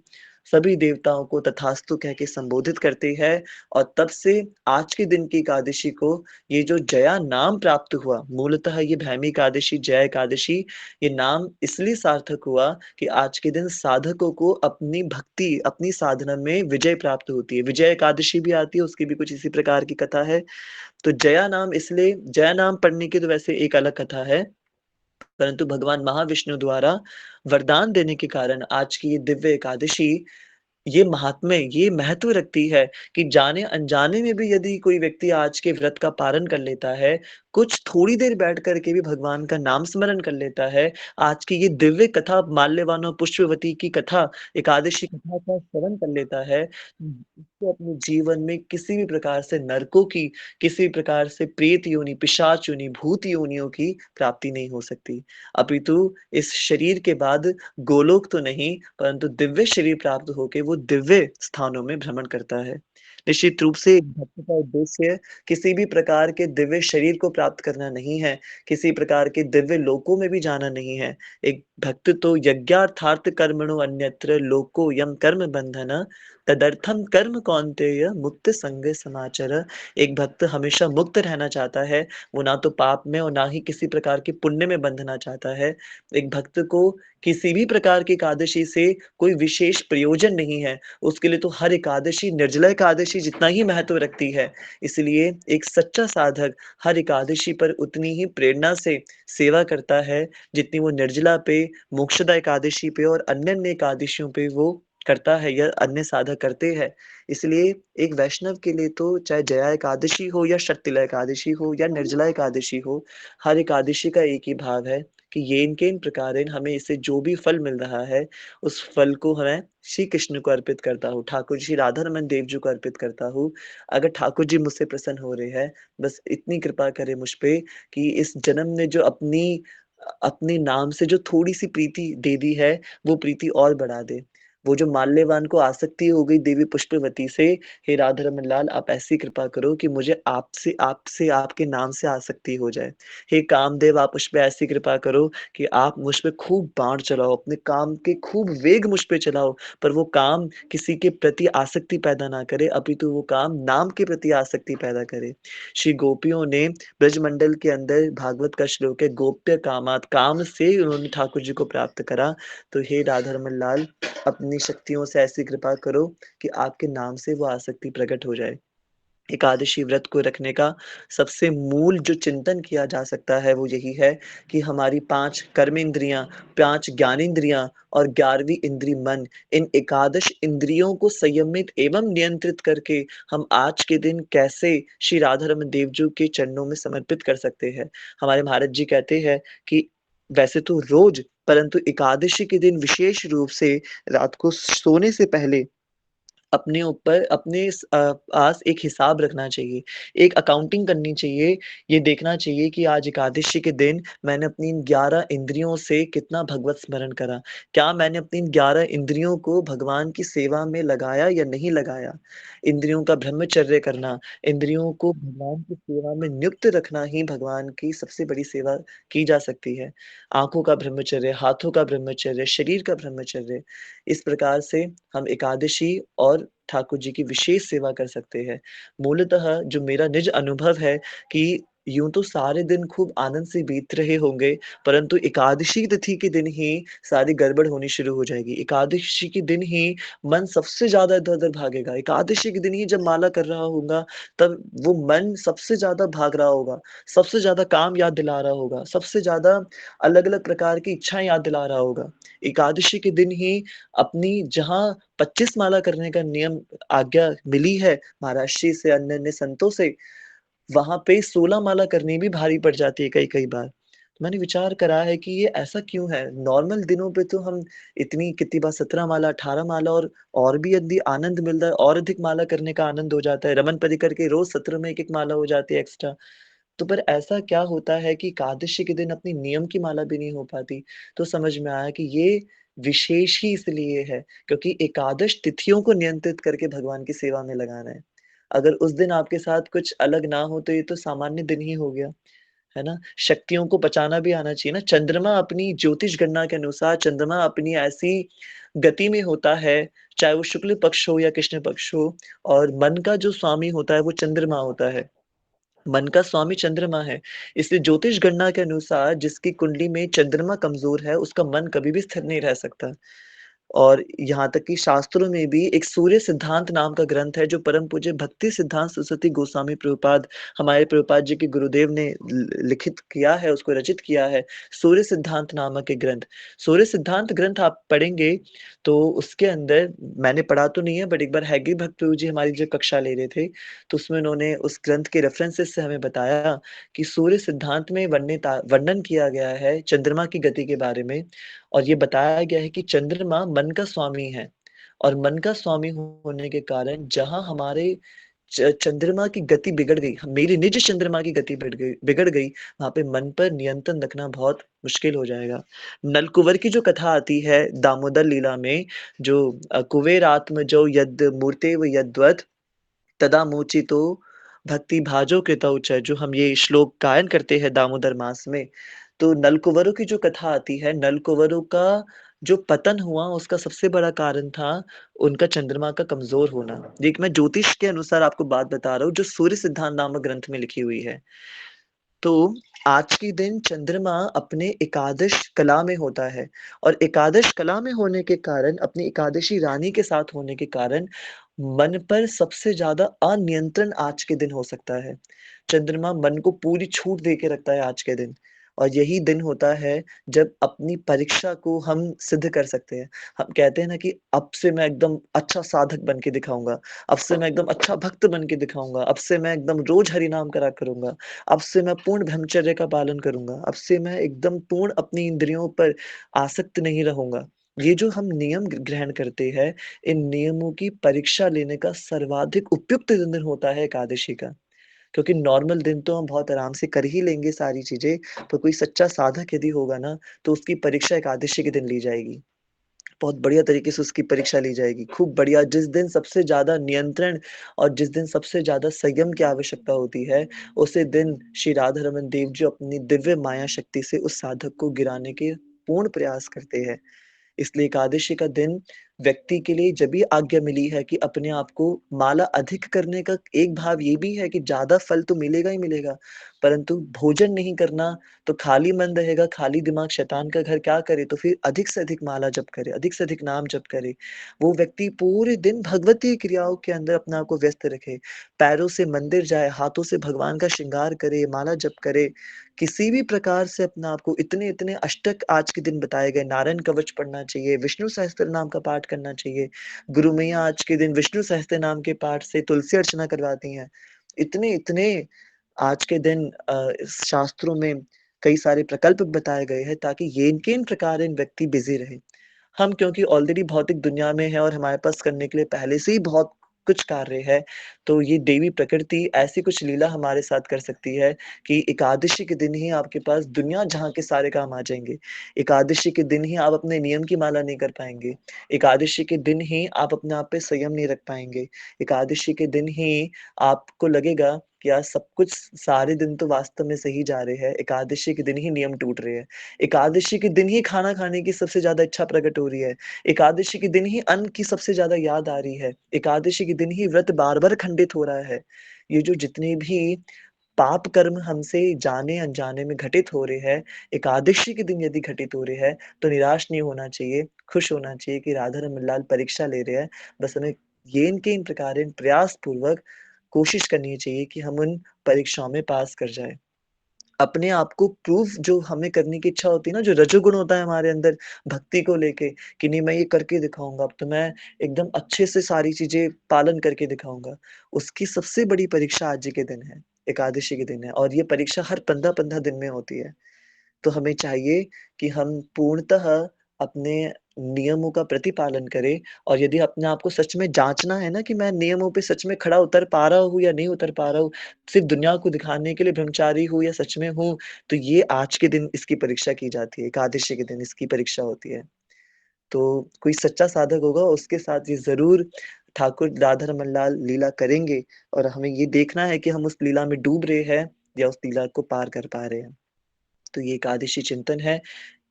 सभी देवताओं को तथास्तु कह के संबोधित करते हैं और तब से आज के दिन की एकादशी को ये जो जया नाम प्राप्त हुआ, मूलतः ये भैमी एकादशी, जया एकादशी, ये नाम इसलिए सार्थक हुआ कि आज के दिन साधकों को अपनी भक्ति, अपनी साधना में विजय प्राप्त होती है। विजय एकादशी भी आती है, उसकी भी कुछ इसी प्रकार की कथा है। तो जया नाम इसलिए जया नाम पढ़ने की तो वैसे एक अलग कथा है, परंतु भगवान महाविष्णु द्वारा वरदान देने के कारण आज की ये दिव्य एकादशी ये महात्म्य, ये महत्व रखती है कि जाने-अनजाने में भी यदि कोई व्यक्ति आज के व्रत का पारण कर लेता है, कुछ थोड़ी देर बैठ कर के भी भगवान का नाम स्मरण कर लेता है, आज की ये दिव्य कथा माल्यवान और पुष्पवती की कथा, एकादशी कथा का श्रवण कर लेता है, उसको अपने जीवन में किसी भी प्रकार से नरकों की, किसी भी प्रकार से प्रेत योनि, पिशाच योनि, भूत योनियों की प्राप्ति नहीं हो सकती। अपितु इस शरीर के बाद गोलोक तो नहीं, परंतु दिव्य शरीर प्राप्त होके वो दिव्य स्थानों में भ्रमण करता है। निश्चित रूप से एक भक्त का उद्देश्य किसी भी प्रकार के दिव्य शरीर को प्राप्त करना नहीं है, किसी प्रकार के दिव्य लोकों में भी जाना नहीं है। एक भक्त तो यज्ञार्थार्थ कर्मणो अन्यत्र लोकोऽयं कर्म बंधन तदर्थं कर्म कौन्तेय मुक्त संग समाचर। एक भक्त हमेशा मुक्त रहना चाहता है, वो ना तो पाप में और ना ही किसी प्रकार के पुण्य में बंधना चाहता है। एक भक्त को किसी भी प्रकार की एकादशी से कोई विशेष प्रयोजन नहीं है, उसके लिए तो हर एकादशी निर्जला एकादशी जितना ही महत्व रखती है। इसलिए एक सच्चा साधक हर एकादशी पर उतनी ही प्रेरणा से सेवा करता है, जितनी वो निर्जला पे, मोक्षदा एकादशी पे और अन्य-अन्य एकादशियों पे वो करता है या अन्य साधक करते हैं। इसलिए एक वैष्णव के लिए तो चाहे जया एकादशी हो या शर्तिला एकादशी हो या निर्जला एकादशी हो, हर एकादशी का एक ही भाव है कि येन-केन प्रकारेण हमें इससे जो भी फल मिल रहा है, उस फल को मैं श्री कृष्ण को अर्पित करता हूँ, ठाकुर श्री राधा रमन देव जी को अर्पित करता हूँ। अगर ठाकुर जी मुझसे प्रसन्न हो रहे हैं, बस इतनी कृपा करें मुझ पे कि इस जन्म ने जो अपने नाम से जो थोड़ी-सी प्रीति दे दी है, वो प्रीति और बढ़ा दे। वो जो माल्यवान को आसक्ति हो गई देवी पुष्पवती से, हे राधा रमन लाल आप ऐसी कृपा करो कि मुझे आपसे आपसे आपके नाम से आसक्ति हो जाए। हे कामदेव आप मुझ पे ऐसी कृपा करो कि आप मुझ पे खूब बाण चलाओ, अपने काम के खूब वेग मुझ पे चलाओ, पर वो काम किसी के प्रति आसक्ति पैदा ना करे, अपितु वो काम नाम के प्रति आसक्ति पैदा करे। श्री गोपियों ने ब्रजमंडल के अंदर भागवत का श्लोक है, गोप्य कामात्, काम से उन्होंने ठाकुर जी को प्राप्त करा। तो हे राधा रमन लाल, अपनी शक्तियों से ऐसी कृपा करो कि आपके नाम से वो आसक्ति प्रकट हो जाए। एकादशी व्रत को रखने का सबसे मूल जो चिंतन किया जा सकता है वो यही है कि हमारी 5 कर्मेंद्रियाँ, 5 ज्ञानेंद्रियाँ और 11वीं इंद्री मन, इन एकादश इंद्रियों को संयमित एवं नियंत्रित करके हम आज के दिन कैसे श्री राधा रमन देव जी के चरणों में समर्पित कर सकते हैं। हमारे महाराज जी कहते हैं कि वैसे तो रोज़ परंतु एकादशी के दिन विशेष रूप से रात को सोने से पहले अपने ऊपर पास एक हिसाब रखना चाहिए, एक अकाउंटिंग करनी चाहिए, ये देखना चाहिए कि आज एकादशी के दिन मैंने अपनी इन 11 इंद्रियों से कितना भगवत स्मरण करा। क्या मैंने अपनी इन 11 इंद्रियों को भगवान की सेवा में लगाया या नहीं लगाया? इंद्रियों का ब्रह्मचर्य करना, इंद्रियों को भगवान की सेवा में नियुक्त रखना ही भगवान की सबसे बड़ी सेवा की जा सकती है। आँखों का ब्रह्मचर्य, हाथों का ब्रह्मचर्य, शरीर का ब्रह्मचर्य, इस प्रकार से हम एकादशी और ठाकुर जी की विशेष सेवा कर सकते हैं। मूलतः जो मेरा निज अनुभव है कि यूँ तो सारे दिन खूब आनंद से बीत रहे होंगे, परंतु एकादशी तिथि के दिन ही सारी गड़बड़ होनी शुरू हो जाएगी। एकादशी के दिन ही मन सबसे ज़्यादा इधर-उधर भागेगा। एकादशी के दिन ही जब माला कर रहा होऊँगा, तब वो मन सबसे ज़्यादा भाग रहा होगा, सबसे ज़्यादा काम याद दिला रहा होगा, सबसे ज़्यादा अलग-अलग प्रकार की इच्छाएँ याद दिला रहा होगा। एकादशी के दिन ही अपनी जहाँ 25 माला करने का नियम आज्ञा मिली है महाराज जी से, अन्य-अन्य संतों से, वहाँ पे 16 माला करनी भी भारी पड़ जाती है कई-कई बार। तो मैंने विचार करा है कि ये ऐसा क्यों है? नॉर्मल दिनों पे तो हम इतनी कितनी बार 17 माला, 18 माला और भी यदि आनंद मिल रहा है, और अधिक माला करने का आनंद हो जाता है। रमन परिकर के रोज़ सत्र में 1-1 माला हो जाती है एक्स्ट्रा। तो पर ऐसा क्या होता है कि एकादशी के दिन अपनी नियम की माला भी नहीं हो पाती? तो समझ में आया कि ये विशेष ही इसलिए है, क्योंकि एकादश तिथियों को नियंत्रित करके भगवान की सेवा में लगाना है। अगर उस दिन आपके साथ कुछ अलग ना हो, तो ये तो सामान्य दिन ही हो गया, है ना? शक्तियों को बचाना भी आना चाहिए ना। चंद्रमा अपनी ज्योतिष गणना के अनुसार चंद्रमा अपनी ऐसी गति में होता है, चाहे वो शुक्ल पक्ष हो या कृष्ण पक्ष हो, और मन का जो स्वामी होता है, वो चंद्रमा होता है। मन का स्वामी चंद्रमा है। इसलिए ज्योतिष गणना के अनुसार जिसकी कुंडली में चंद्रमा कमज़ोर है, उसका मन कभी भी स्थिर नहीं रह सकता। और यहाँ तक कि शास्त्रों में भी एक सूर्य सिद्धांत नाम का ग्रंथ है, जो परम पूज्य भक्ति सिद्धांत सरस्वती गोस्वामी प्रभुपाद, हमारे प्रभुपाद जी के गुरुदेव ने लिखित किया है, उसको रचित किया है, सूर्य सिद्धांत नामक एक ग्रंथ। सूर्य सिद्धांत ग्रंथ आप पढ़ेंगे, तो उसके अंदर मैंने पढ़ा तो नहीं है, बट एक बार हैगी भक्त प्रभु जी हमारी जो कक्षा ले रहे थे, तो उसमें उन्होंने उस ग्रंथ के रेफरेंसेस से हमें बताया कि सूर्य सिद्धांत में वर्णन किया गया है चंद्रमा की गति के बारे में, और ये बताया गया है कि चंद्रमा मन का स्वामी है, और मन का स्वामी होने के कारण जहाँ हमारे चंद्रमा की गति बिगड़ गई, मेरी निज चंद्रमा की गति बिगड़ गई, वहाँ पे मन पर नियंत्रण रखना बहुत मुश्किल हो जाएगा। नलकुंवर की जो कथा आती है दामोदर लीला में, जो कुबेरात्मजो यद् मूर्तेव यद्वत् तदा मूर्छितो भक्ति भाजो कृतौ च, जो हम ये श्लोक गायन करते हैं दामोदर मास में। तो नलकुंवरों की जो कथा आती है, नलकुंवरों का जो पतन हुआ उसका सबसे बड़ा कारण था उनका चंद्रमा का कमज़ोर होना। देखिए, मैं ज्योतिष के अनुसार आपको बात बता रहा हूँ, जो सूर्य सिद्धांत नामक ग्रंथ में लिखी हुई है। तो आज के दिन चंद्रमा अपने एकादश कला में होता है, और एकादश कला में होने के कारण, अपनी एकादशी रानी के साथ होने के कारण, मन पर सबसे ज़्यादा अनियंत्रण आज के दिन हो सकता है। चंद्रमा मन को पूरी छूट दे के रखता है आज के दिन, और यही दिन होता है जब अपनी परीक्षा को हम सिद्ध कर सकते हैं। हम कहते हैं ना कि अब से मैं एकदम अच्छा साधक बन के दिखाऊँगा, अब से मैं एकदम अच्छा भक्त बन के दिखाऊँगा, अब से मैं एकदम रोज़ हरि नाम करा करूँगा। अब से मैं पूर्ण ब्रह्मचर्य का पालन करूँगा। अब से मैं एकदम पूर्ण अपनी इंद्रियों पर आसक्त नहीं रहूँगा। ये जो हम नियम ग्रहण करते हैं, इन नियमों की परीक्षा लेने का सर्वाधिक उपयुक्त दिन होता है एकादशी का। क्योंकि नॉर्मल दिन तो हम बहुत आराम से कर ही लेंगे सारी चीज़ें, पर कोई सच्चा साधक यदि होगा ना, तो उसकी परीक्षा एकादशी के दिन ली जाएगी। बहुत बढ़िया तरीके से उसकी परीक्षा ली जाएगी। खूब बढ़िया, जिस दिन सबसे ज़्यादा नियंत्रण और जिस दिन सबसे ज़्यादा संयम की आवश्यकता होती है, उसी दिन श्री राधा रमन देव जी अपनी दिव्य माया शक्ति से उस साधक को गिराने के पूर्ण प्रयास करते हैं। इसलिए एकादशी का दिन व्यक्ति के लिए जब भी आज्ञा मिली है कि अपने आप को माला अधिक करने का एक भाव ये भी है कि ज़्यादा फल तो मिलेगा ही मिलेगा, परंतु भोजन नहीं करना, तो खाली मन रहेगा, खाली दिमाग शैतान का घर क्या करे, तो फिर अधिक से अधिक माला जप करे, अधिक से अधिक नाम जप करे। वो व्यक्ति पूरे दिन भगवतीय क्रियाओं के अंदर अपने आप को व्यस्त रखे, पैरों से मंदिर जाए, हाथों से भगवान का श्रृंगार करे, माला जप करे, किसी भी प्रकार से अपने आप को इतने-इतने अष्टक आज के दिन बताए गए, नारायण कवच पढ़ना चाहिए, विष्णु सहस्त्र नाम का पाठ करना चाहिए। गुरु मैया आज के दिन विष्णु सहस्त्र नाम के पाठ से तुलसी अर्चना करवाती हैं। इतने-इतने आज के दिन इस शास्त्रों में कई सारे प्रकल्प बताए गए हैं ताकि येन-केन प्रकारेण व्यक्ति बिज़ी रहे। हम क्योंकि ऑलरेडी भौतिक दुनिया में हैं और हमारे पास करने के लिए पहले से ही बहुत कुछ कार्य है, तो ये देवी प्रकृति ऐसी कुछ लीला हमारे साथ कर सकती है कि एकादशी के दिन ही आपके पास दुनिया जहाँ के सारे काम आ जाएँगे। एकादशी के दिन ही आप अपने नियम की माला नहीं कर पाएँगे। एकादशी के दिन ही आप अपने आप पे संयम नहीं रख पाएँगे। एकादशी के दिन ही आपको लगेगा कि यार सब कुछ सारे दिन तो वास्तव में सही जा रहे हैं, एकादशी के दिन ही नियम टूट रहे हैं। एकादशी के दिन ही खाना खाने की सबसे ज़्यादा इच्छा प्रकट हो रही है। एकादशी के दिन ही अन्न की सबसे ज़्यादा याद आ रही है। एकादशी के दिन ही व्रत बार-बार खंडित हो रहा है। ये जो जितने भी पाप कर्म हमसे जाने-अनजाने में घटित हो रहे हैं, एकादशी के दिन यदि घटित हो रहे हैं, तो निराश नहीं होना चाहिए, खुश होना चाहिए कि राधा रमन लाल परीक्षा ले रहे हैं। बस हमें येन-केन प्रकारेण प्रयासपूर्वक कोशिश करनी चाहिए कि हम उन परीक्षाओं में पास कर जाएँ। अपने आप को प्रूव जो हमें करने की इच्छा होती है ना, जो रजोगुण होता है हमारे अंदर भक्ति को लेके कि नहीं मैं ये करके दिखाऊँगा, अब तो मैं एकदम अच्छे से सारी चीज़ें पालन करके दिखाऊँगा। उसकी सबसे बड़ी परीक्षा आज ही के दिन है, एकादशी के दिन है और ये परीक्षा हर 15-15 दिन में होती है। तो हमें चाहिए कि हम पूर्णतः अपने नियमों का प्रतिपालन करें और यदि अपने आप को सच में जाँचना है ना कि मैं नियमों पे सच में खड़ा उतर पा रहा हूँ या नहीं उतर पा रहा हूँ, सिर्फ़ दुनिया को दिखाने के लिए ब्रह्मचारी हूँ या सच में हूँ, तो ये आज के दिन इसकी परीक्षा की जाती है, एकादशी के दिन इसकी परीक्षा होती है। तो कोई सच्चा साधक होगा उसके साथ ये ज़रूर ठाकुर राधा रमन लाल लीला करेंगे और हमें ये देखना है कि हम उस लीला में डूब रहे हैं या उस लीला को पार कर पा रहे हैं। तो ये एकादशी चिंतन है।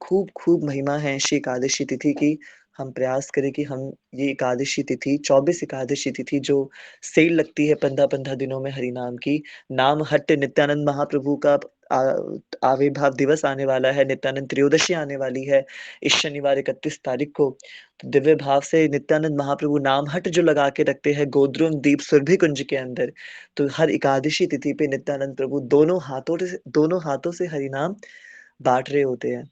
खूब-खूब महिमा है श्री एकादशी तिथि की। हम प्रयास करें कि हम ये एकादशी तिथि 24 एकादशी तिथि जो सेल लगती है 15-15 दिनों में हरिनाम की, नाम हट्ट नित्यानंद महाप्रभु का आ आविर्भाव दिवस आने वाला है, नित्यानंद त्रयोदशी आने वाली है, इस शनिवार 31 तारीख को। तो दिव्य भाव से नित्यानंद महाप्रभु नाम हट्ट जो लगा के रखते हैं गोद्रुम दीप सुरभि कुंज के अंदर, तो हर एकादशी तिथि पे नित्यानंद प्रभु दोनों हाथों से हरिनाम बाँट रहे होते हैं।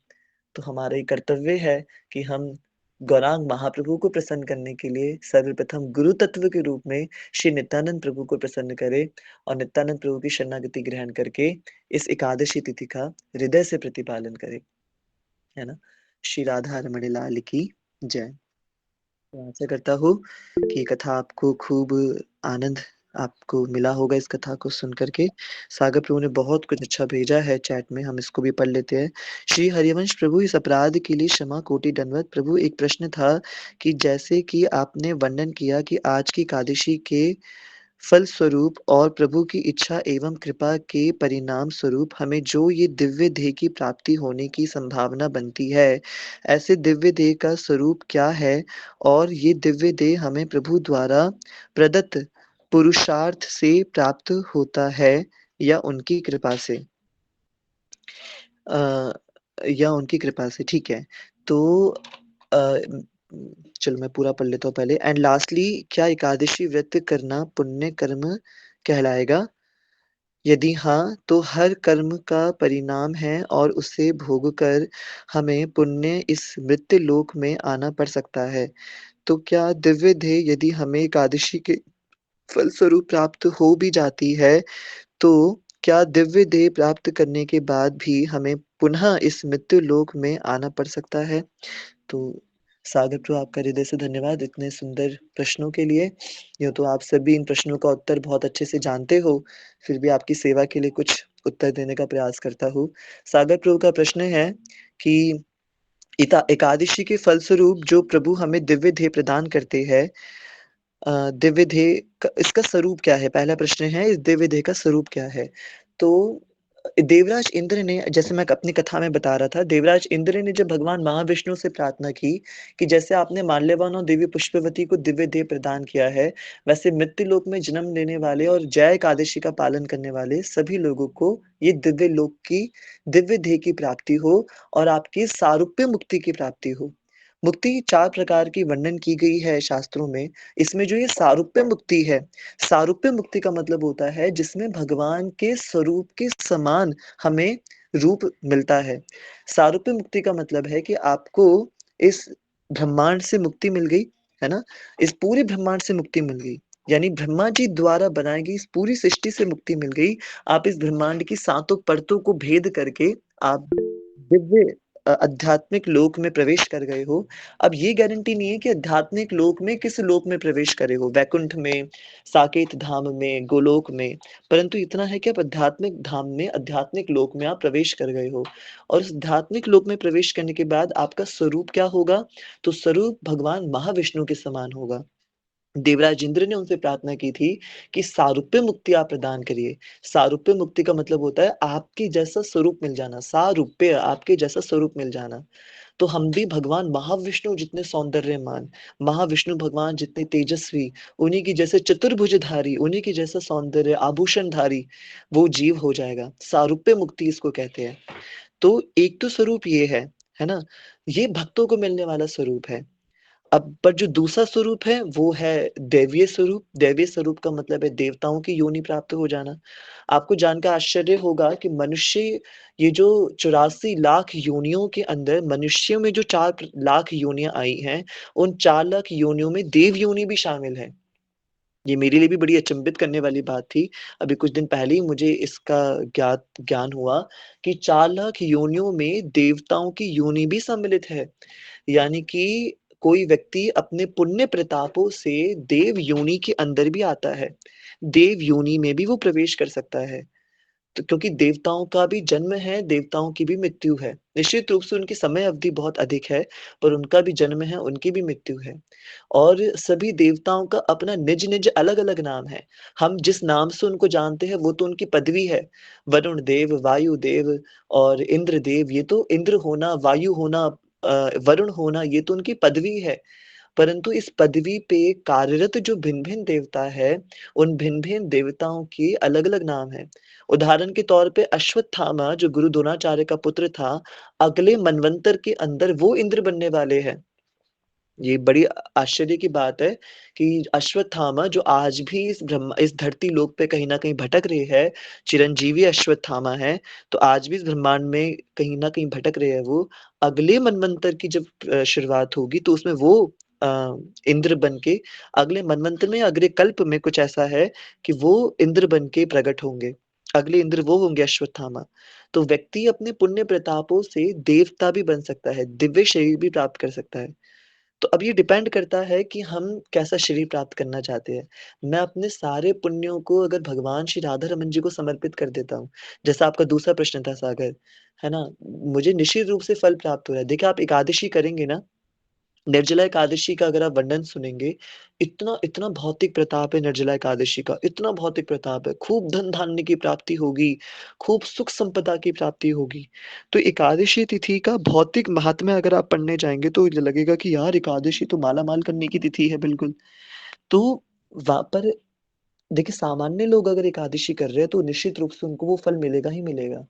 तो हमारा ये कर्तव्य है कि हम गौरांग महाप्रभु को प्रसन्न करने के लिए सर्वप्रथम गुरु तत्व के रूप में श्री नित्यानंद प्रभु को प्रसन्न करें और नित्यानंद प्रभु की शरणागति ग्रहण करके इस एकादशी तिथि का हृदय से प्रतिपालन करें। है ना? श्री राधा रमण लाल की जय। मैं आशा करता हूँ कि ये कथा आपको खूब आनंद आपको मिला होगा इस कथा को सुन कर के। सागर प्रभु ने बहुत कुछ अच्छा भेजा है चैट में, हम इसको भी पढ़ लेते हैं। श्री हरिवंश प्रभु इस अपराध के लिए क्षमा कोटि दंडवत। प्रभु एक प्रश्न था कि जैसे कि आपने वर्णन किया कि आज की एकादशी के फलस्वरूप और प्रभु की इच्छा एवं कृपा के परिणाम स्वरूप हमें जो ये दिव्य देह की प्राप्ति होने की संभावना बनती है, ऐसे दिव्य देह का स्वरूप क्या है? और ये दिव्य देह हमें प्रभु द्वारा प्रदत्त पुरुषार्थ से प्राप्त होता है या उनकी कृपा से? अ, या उनकी कृपा से, ठीक है। तो अ, चलो मैं पूरा पढ़ लेता हूँ पहले एंड लास्टली क्या एकादशी व्रत करना पुण्य कर्म कहलाएगा? यदि हाँ, तो हर कर्म का परिणाम है और उसे भोग कर हमें पुण्य इस मृत्यु लोक में आना पड़ सकता है। तो क्या दिव्य देह यदि हमें एकादशी के फलस्वरूप प्राप्त हो भी जाती है, तो क्या दिव्य देह प्राप्त करने के बाद भी हमें पुनः इस मृत्यु लोक में आना पड़ सकता है? तो सागर ब्रो आपका हृदय से धन्यवाद इतने सुंदर प्रश्नों के लिए। यूँ तो आप सभी इन प्रश्नों का उत्तर बहुत अच्छे से जानते हो, फिर भी आपकी सेवा के लिए कुछ उत्तर देने का प्रयास करता हूँ। सागर प्रभु का प्रश्न है कि एकादशी के फलस्वरूप जो प्रभु हमें दिव्य देह प्रदान करते हैं दिव्य देह क इसका स्वरूप क्या है? पहला प्रश्न है इस दिव्य देह का स्वरूप क्या है? तो देवराज इंद्र ने जैसे मैं अपनी कथा में बता रहा था, देवराज इंद्र ने जब भगवान महाविष्णु से प्रार्थना की कि जैसे आपने माल्यवान और देवी पुष्पवती को दिव्य देह प्रदान किया है, वैसे मृत्यु लोक में जन्म लेने वाले और जय एकादशी का पालन करने वाले सभी लोगों को ये दिव्य लोक की दिव्य देह की प्राप्ति हो और आपकी सारूप्य मुक्ति की प्राप्ति हो। मुक्ति 4 प्रकार की वर्णन की गई है शास्त्रों में। इसमें जो ये सारूप्य मुक्ति है, सारूप्य मुक्ति का मतलब होता है जिसमें भगवान के स्वरूप के समान हमें रूप मिलता है। सारूप्य मुक्ति का मतलब है कि आपको इस ब्रह्मांड से मुक्ति मिल गई, है ना? इस पूरे ब्रह्मांड से मुक्ति मिल गई। यानी ब्रह्मा जी द्वारा बनाई गई इस पूरी सृष्टि से मुक्ति मिल गई। आप इस ब्रह्मांड की सातों परतों को भेद करके आप दिव्य आध्यात्मिक लोक में प्रवेश कर गए हो। अब ये गारंटी नहीं है कि आध्यात्मिक लोक में किस लोक में प्रवेश करे हो, वैकुंठ में, साकेत धाम में, गोलोक में, परंतु इतना है कि आप आध्यात्मिक धाम में, आध्यात्मिक लोक में आप प्रवेश कर गए हो। और उस आध्यात्मिक लोक में प्रवेश करने के बाद आपका स्वरूप क्या होगा? तो स्वरूप भगवान महाविष्णु के समान होगा। देवराज इंद्र ने उनसे प्रार्थना की थी कि सारूप्य मुक्ति आप प्रदान करिए। सारूप्य मुक्ति का मतलब होता है आपके जैसा स्वरूप मिल जाना, सारूप्य आपके जैसा स्वरूप मिल जाना। तो हम भी भगवान महाविष्णु जितने सौंदर्यमान, महाविष्णु भगवान जितने तेजस्वी, उन्हीं की जैसे चतुर्भुजधारी, उन्हीं के जैसा सौंदर्य आभूषणधारी वो जीव हो जाएगा। सारूप्य मुक्ति इसको कहते हैं। तो एक तो स्वरूप ये है ना? ये भक्तों को मिलने वाला स्वरूप है। अब पर जो दूसरा स्वरूप है वो है दैवीय स्वरूप। दैवीय स्वरूप का मतलब है देवताओं की योनि प्राप्त हो जाना। आपको जानकर आश्चर्य होगा कि मनुष्य ये जो 84 लाख योनियों के अंदर मनुष्यों में जो 4 लाख योनियाँ आई हैं, उन 4 लाख योनियों में देव योनि भी शामिल है। ये मेरे लिए भी बड़ी अचंभित करने वाली बात थी। अभी कुछ दिन पहले ही मुझे इसका ज्ञान हुआ कि 4 लाख योनियों में देवताओं की योनि भी सम्मिलित है। यानी कि कोई व्यक्ति अपने पुण्य प्रतापों से देव योनि के अंदर भी आता है। देव योनि में भी वो प्रवेश कर सकता है। तो क्योंकि देवताओं का भी जन्म है, देवताओं की भी मृत्यु है। निश्चित रूप से उनकी समय अवधि बहुत अधिक है, पर उनका भी जन्म है, उनकी भी मृत्यु है। और सभी देवताओं का अपना निज-निज अलग-अलग नाम है। हम जिस नाम से उनको जानते हैं, वो तो उनकी पदवी है। वरुण देव, वायु देव और इंद्र देव, ये तो इंद्र होना, वायु होना, वरुण होना, ये तो उनकी पदवी है। परंतु इस पदवी पे कार्यरत जो भिन्न-भिन्न देवता है, उन भिन्न-भिन्न देवताओं के अलग-अलग नाम हैं। उदाहरण के तौर पे अश्वत्थामा जो गुरु द्रोणाचार्य का पुत्र था, अगले मनवंतर के अंदर वो इंद्र बनने वाले हैं। ये बड़ी आश्चर्य की बात है कि अश्वत्थामा जो आज भी इस धरती लोक पे कहीं न कहीं भटक रहे हैं, चिरंजीवी अश्वत्थामा है, तो आज भी इस ब्रह्मांड में कहीं न कहीं भटक रहे हैं वो। अगले मनवंतर की जब शुरुआत होगी तो उसमें वो अ, इंद्र बन के अगले मनवंतर में या अगले कल्प में कुछ ऐसा है कि वो इंद्र बन के प्रकट होंगे। अगले इंद्र वो होंगे अश्वत्थामा। तो व्यक्ति अपने पुण्य प्रतापों से देवता भी बन सकता है, दिव्य शरीर भी प्राप्त कर सकता है। तो अब ये डिपेंड करता है कि हम कैसा शरीर प्राप्त करना चाहते हैं। मैं अपने सारे पुण्यों को अगर भगवान श्री राधा रमन जी को समर्पित कर देता हूँ, जैसा आपका दूसरा प्रश्न था सागर, है ना? मुझे निश्चित रूप से फल प्राप्त हो रहा है। देखिए आप एकादशी करेंगे ना, निर्जला एकादशी का अगर आप वर्णन सुनेंगे, इतना इतना भौतिक प्रताप है निर्जला एकादशी का, इतना भौतिक प्रताप है, खूब धन-धान्य की प्राप्ति होगी, खूब सुख संपदा की प्राप्ति होगी। तो एकादशी तिथि का भौतिक माहात्म्य अगर आप पढ़ने जाएँगे तो ये लगेगा कि यार एकादशी तो माला-माल करने की तिथि है बिल्कुल। तो वहाँ पर देखिए सामान्य लोग अगर एकादशी कर रहे हैं तो निश्चित रूप से उनको वो फल मिलेगा ही मिलेगा।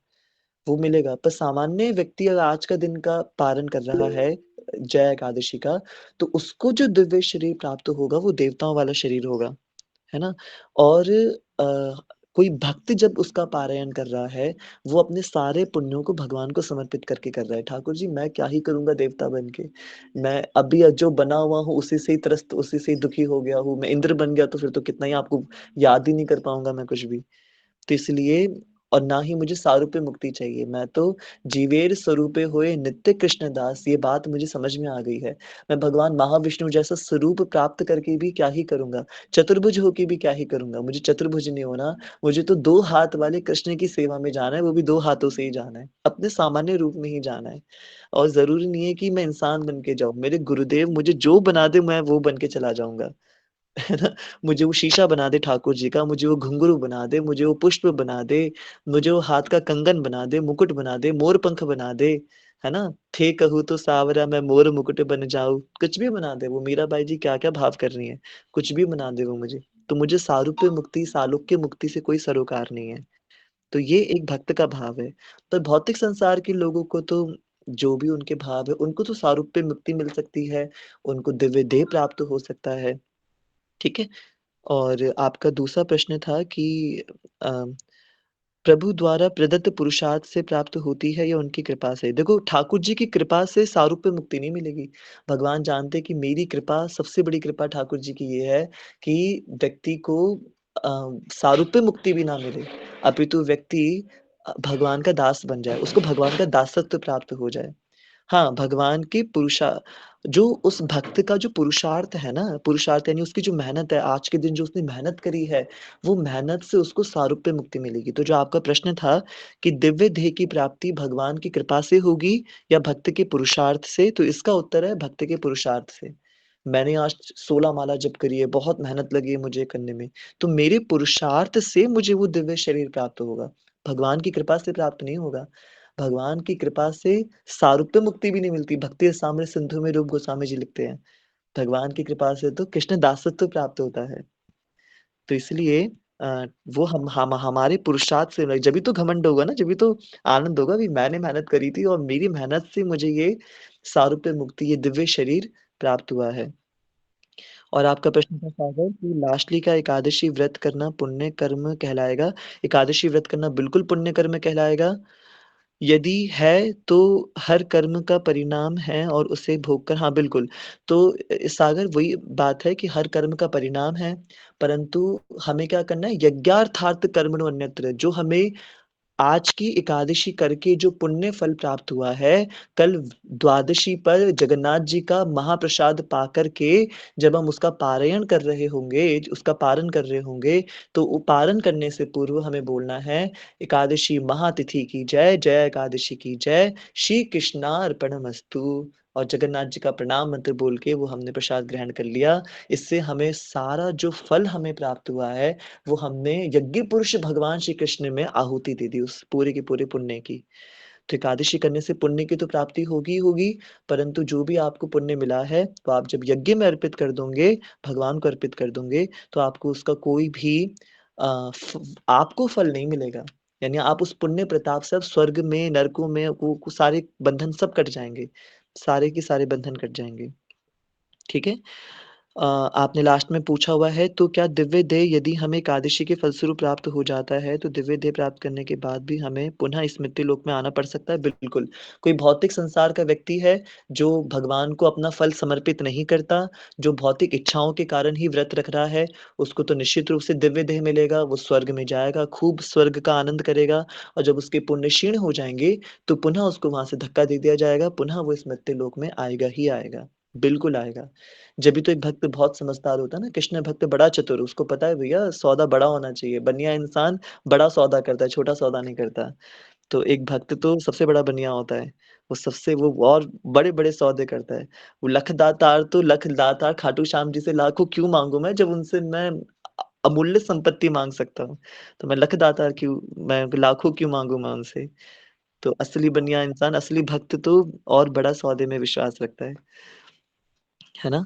वो मिलेगा, पर सामान्य व्यक्ति अगर आज का दिन का पारण कर रहा है, जया एकादशी का, तो उसको जो दिव्य शरीर प्राप्त होगा, वो देवताओं वाला शरीर होगा, है ना? और अ, कोई भक्त जब उसका पारायण कर रहा है, वो अपने सारे पुण्यों को भगवान को समर्पित करके कर रहा है। ठाकुर जी मैं क्या ही करूँगा देवता बन के? मैं अभी जो बना हुआ हूँ, उसी से ही त्रस्त, उसी से ही दुखी हो गया हूँ। मैं इंद्र बन गया तो फिर तो कितना ही आपको याद ही नहीं कर पाऊँगा मैं कुछ भी। तो इसलिए और ना ही मुझे सारूप्य मुक्ति चाहिए। मैं तो जीवेर स्वरूपे होए नित्य कृष्ण दास, ये बात मुझे समझ में आ गई है। मैं भगवान महाविष्णु जैसा स्वरूप प्राप्त करके भी क्या ही करूँगा? चतुर्भुज होके भी क्या ही करूँगा? मुझे चतुर्भुज नहीं होना, मुझे तो 2 हाथ वाले कृष्ण की सेवा में जाना है, वो भी 2 हाथों से ही जाना है। अपने सामान्य रूप में ही जाना है। और ज़रूरी नहीं है कि मैं इंसान बन के जाऊँ। मेरे गुरुदेव मुझे जो बना दे मैं वो बन के चला जाऊँगा। है ना? मुझे वो शीशा बना दे ठाकुर जी का, मुझे वो घुंघरू बना दे, मुझे वो पुष्प बना दे, मुझे वो हाथ का कंगन बना दे, मुकुट बना दे, मोर पंख बना दे, है ना? थे कहूँ तो सावरा मैं मोर मुकुट बन जाऊँ, कुछ भी बना दे वो मीराबाई जी क्या-क्या भाव कर रही हैं, कुछ भी बना दे वो मुझे। तो मुझे सारूप्य मुक्ति, सालोक्य मुक्ति से कोई सरोकार नहीं है। तो ये एक भक्त का भाव है। पर भौतिक संसार के लोगों को तो जो भी उनके भाव है, उनको तो सारूप्य मुक्ति मिल सकती है, उनको दिव्य देह प्राप्त हो सकता है, ठीक है? और आपका दूसरा प्रश्न था कि अ, प्रभु द्वारा प्रदत्त पुरुषार्थ से प्राप्त होती है या उनकी कृपा से? देखो ठाकुर जी की कृपा से सारूप्य मुक्ति नहीं मिलेगी। भगवान जानते हैं कि मेरी कृपा सबसे बड़ी कृपा ठाकुर जी की ये है कि व्यक्ति को सारूप्य मुक्ति भी ना मिले। अपितु व्यक्ति भगवान का दास बन जाए, उसको भगवान का दासत्व प्राप्त हो जाए। हाँ, भगवान के पुरुषा जो उस भक्त का जो पुरुषार्थ है ना, पुरुषार्थ यानी उसकी जो मेहनत है, आज के दिन जो उसने मेहनत करी है, वो मेहनत से उसको सारूप्य मुक्ति मिलेगी। तो जो आपका प्रश्न था कि दिव्य देह की प्राप्ति भगवान की कृपा से होगी या भक्त के पुरुषार्थ से, तो इसका उत्तर है भक्त के पुरुषार्थ से। मैंने आज 16 माला जप करी है, बहुत मेहनत लगी है मुझे करने में, तो मेरे पुरुषार्थ से मुझे वो दिव्य शरीर प्राप्त होगा। भगवान की कृपा से प्राप्त नहीं होगा। भगवान की कृपा से सारूप्य मुक्ति भी नहीं मिलती। भक्ति रसामृत सिंधु में रूप गोस्वामी जी लिखते हैं, भगवान की कृपा से तो कृष्ण दासत्व प्राप्त होता है। तो इसलिए वो हम हमारे पुरुषार्थ से नहीं, जभी तो घमंड होगा ना, जभी तो आनंद होगा भी मैंने मेहनत करी थी और मेरी मेहनत से मुझे ये सारूप्य मुक्ति, ये दिव्य शरीर प्राप्त हुआ है। और आपका प्रश्न था सागर कि लास्टली का एकादशी व्रत करना पुण्य कर्म कहलाएगा? एकादशी व्रत करना बिल्कुल पुण्य कर्म कहलाएगा। यदि है तो हर कर्म का परिणाम है और उसे भोग कर, हाँ, बिल्कुल। तो सागर वही बात है कि हर कर्म का परिणाम है, परंतु हमें क्या करना है, यज्ञार्थार्थ कर्मणो अन्यत्र, जो हमें आज की एकादशी करके जो पुण्य फल प्राप्त हुआ है, कल द्वादशी पर जगन्नाथ जी का महाप्रसाद पाकर के जब हम उसका पारायण कर रहे होंगे, उसका पारण कर रहे होंगे, तो वो पारण करने से पूर्व हमें बोलना है, एकादशी महातिथि की जय, जय एकादशी की जय, श्री कृष्णार्पणमस्तु। और जगन्नाथ जी का प्रणाम मंत्र बोल के वो हमने प्रसाद ग्रहण कर लिया। इससे हमें सारा जो फल हमें प्राप्त हुआ है, वो हमने यज्ञ पुरुष भगवान श्री कृष्ण में आहुति दे दी उस पूरे के पूरे पुण्य की। तो एकादशी करने से पुण्य की तो प्राप्ति होगी ही होगी, परंतु जो भी आपको पुण्य मिला है, तो आप जब यज्ञ में अर्पित कर दोगे, भगवान को अर्पित कर दोगे, तो आपको उसका कोई भी फ आपको फल नहीं मिलेगा। यानी आप उस पुण्य प्रताप से अब स्वर्ग में, नरकों में वो सारे बंधन सब कट जाएँगे। सारे के सारे बंधन कट जाएँगे। ठीक है? आपने लास्ट में पूछा हुआ है, तो क्या दिव्य देह यदि हमें एकादशी के फलस्वरूप प्राप्त हो जाता है, तो दिव्य देह प्राप्त करने के बाद भी हमें पुनः स्मृति लोक में आना पड़ सकता है? बिल्कुल। कोई भौतिक संसार का व्यक्ति है, जो भगवान को अपना फल समर्पित नहीं करता, जो भौतिक इच्छाओं के कारण ही व्रत रख रहा है, उसको तो निश्चित रूप से दिव्य देह मिलेगा, वो स्वर्ग में जाएगा, खूब स्वर्ग का आनंद करेगा और जब उसके पुण्य क्षीण हो जाएँगे, तो पुनः उसको वहाँ से धक्का दे दिया जाएगा, पुनः वो इस मर्त्य लोक में आएगा ही आएगा। बिल्कुल आएगा। जभी तो एक भक्त बहुत समझदार होता है ना, कृष्ण भक्त बड़ा चतुर, उसको पता है भैया सौदा बड़ा होना चाहिए, बनिया इंसान बड़ा सौदा करता है, छोटा सौदा नहीं करता। तो एक भक्त तो सबसे बड़ा बनिया होता है, वो और बड़े-बड़े सौदे करता है। वो लख दातार खाटू श्याम जी से लाखों क्यों माँगू मैं, जब उनसे मैं अमूल्य संपत्ति माँग सकता हूँ। तो मैं लख दातार क्यों, मैं लाखों क्यों माँगू मैं उनसे। तो असली बनिया इंसान, असली भक्त तो और बड़ा सौदे में विश्वास रखता है ना?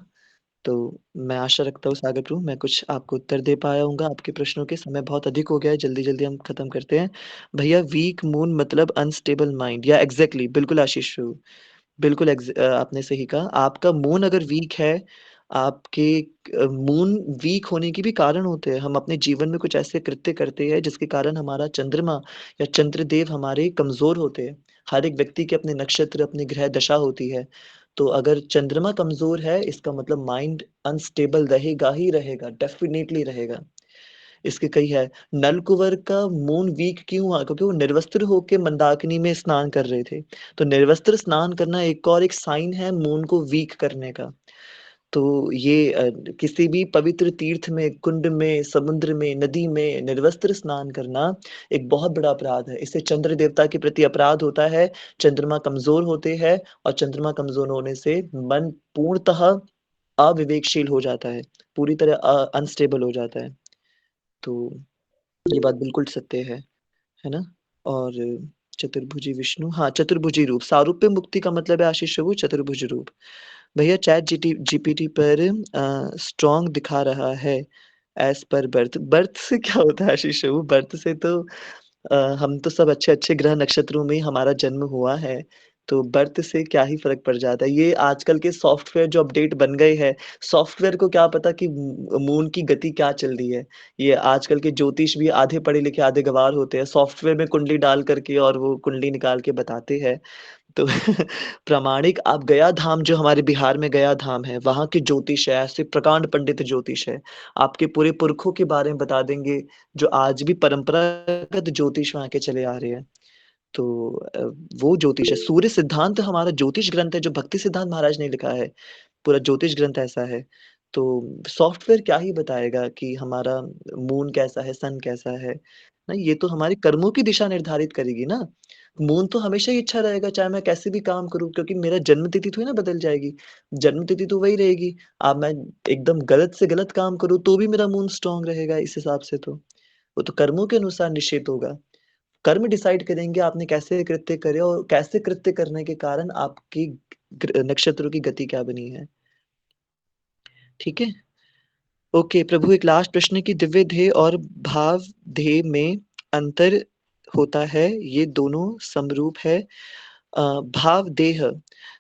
तो मैं आशा रखता हूँ सागर प्रभु मैं कुछ आपको उत्तर दे पाया हूँगा आपके प्रश्नों के। समय बहुत अधिक हो गया है, जल्दी-जल्दी हम खत्म करते हैं। भैया वीक मून मतलब अनस्टेबल माइंड, या एग्ज़ैक्टली बिल्कुल आशीष प्रभु। बिल्कुल आपने सही कहा। आपका मून अगर वीक है, आपके मून वीक होने के भी कारण होते हैं। हम अपने जीवन में कुछ ऐसे कृत्य करते हैं जिसके कारण हमारा चंद्रमा या चंद्रदेव हमारे कमज़ोर होते हैं। हर एक व्यक्ति के अपने नक्षत्र, अपनी ग्रह दशा होती है। तो अगर चंद्रमा कमज़ोर है, इसका मतलब माइंड अनस्टेबल रहेगा ही रहेगा, डेफ़िनिटली रहेगा। इसके कई है। नलकुवर का मून वीक क्यों हुआ? क्योंकि वो निर्वस्त्र होके मंदाकिनी में स्नान कर रहे थे। तो निर्वस्त्र स्नान करना एक और एक साइन है मून को वीक करने का। तो ये किसी भी पवित्र तीर्थ में, कुंड में, समुद्र में, नदी में निर्वस्त्र स्नान करना एक बहुत बड़ा अपराध है। इससे चंद्र देवता के प्रति अपराध होता है, चंद्रमा कमज़ोर होते हैं और चंद्रमा कमज़ोर होने से मन पूर्णतः अविवेकशील हो जाता है, पूरी तरह अनस्टेबल हो जाता है। तो ये बात बिल्कुल सत्य है ना? और चतुर्भुजी विष्णु, हाँ, चतुर्भुजी रूप, सारूप्य मुक्ति का मतलब है आशीष प्रभु चतुर्भुज रूप। भैया चैट जीपीटी पर स्ट्रॉन्ग दिखा रहा है एज़ पर बर्थ। बर्थ से क्या होता है आशीष प्रभु? बर्थ से तो हम तो सब अच्छे-अच्छे ग्रह नक्षत्रों में ही हमारा जन्म हुआ है, तो बर्थ से क्या ही फ़र्क पड़ जाता है। ये आजकल के सॉफ्टवेयर जो अपडेट बन गए हैं, सॉफ्टवेयर को क्या पता कि मून की गति क्या चल रही है। ये आजकल के ज्योतिष भी आधे पढ़े लिखे, आधे गँवार होते हैं। सॉफ्टवेयर में कुंडली डाल कर के और वो कुंडली निकाल के बताते हैं। तो प्रामाणिक आप गया धाम जो हमारे बिहार में गया धाम है, वहाँ के ज्योतिष है, ऐसे प्रकांड पंडित ज्योतिष है। आपके पूरे पुरखों के बारे में बता देंगे, जो आज भी परंपरागत ज्योतिष वहाँ के चले आ रहे हैं। तो वो ज्योतिष है। सूर्य सिद्धांत हमारा ज्योतिष ग्रंथ है, जो भक्ति सिद्धांत महाराज ने लिखा है। पूरा ज्योतिष ग्रंथ ऐसा है। तो सॉफ्टवेयर क्या ही बताएगा कि हमारा मून कैसा है, सन कैसा है। नहीं, ये तो हमारे कर्मों की दिशा निर्धारित करेगी ना। मून तो हमेशा ही अच्छा रहेगा, चाहे मैं कैसे भी काम करूँ, क्योंकि मेरा जन्म तिथि थोड़ी ना बदल जाएगी। जन्म तिथि तो वही रहेगी। अब मैं एकदम गलत से गलत काम करूँ, तो भी मेरा मून स्ट्रॉन्ग रहेगा इस हिसाब से तो। वो तो कर्मों के अनुसार निश्चित होगा। कर्म डिसाइड करेंगे आपने कैसे कृत्य करे और कैसे कृत्य करने के कारण आपकी नक्षत्रों की गति क्या बनी है। ठीक है। ओके प्रभु, एक लास्ट प्रश्न की दिव्य ध्येय और भाव ध्येय में अंतर होता है, ये दोनों समरूप है। भाव देह,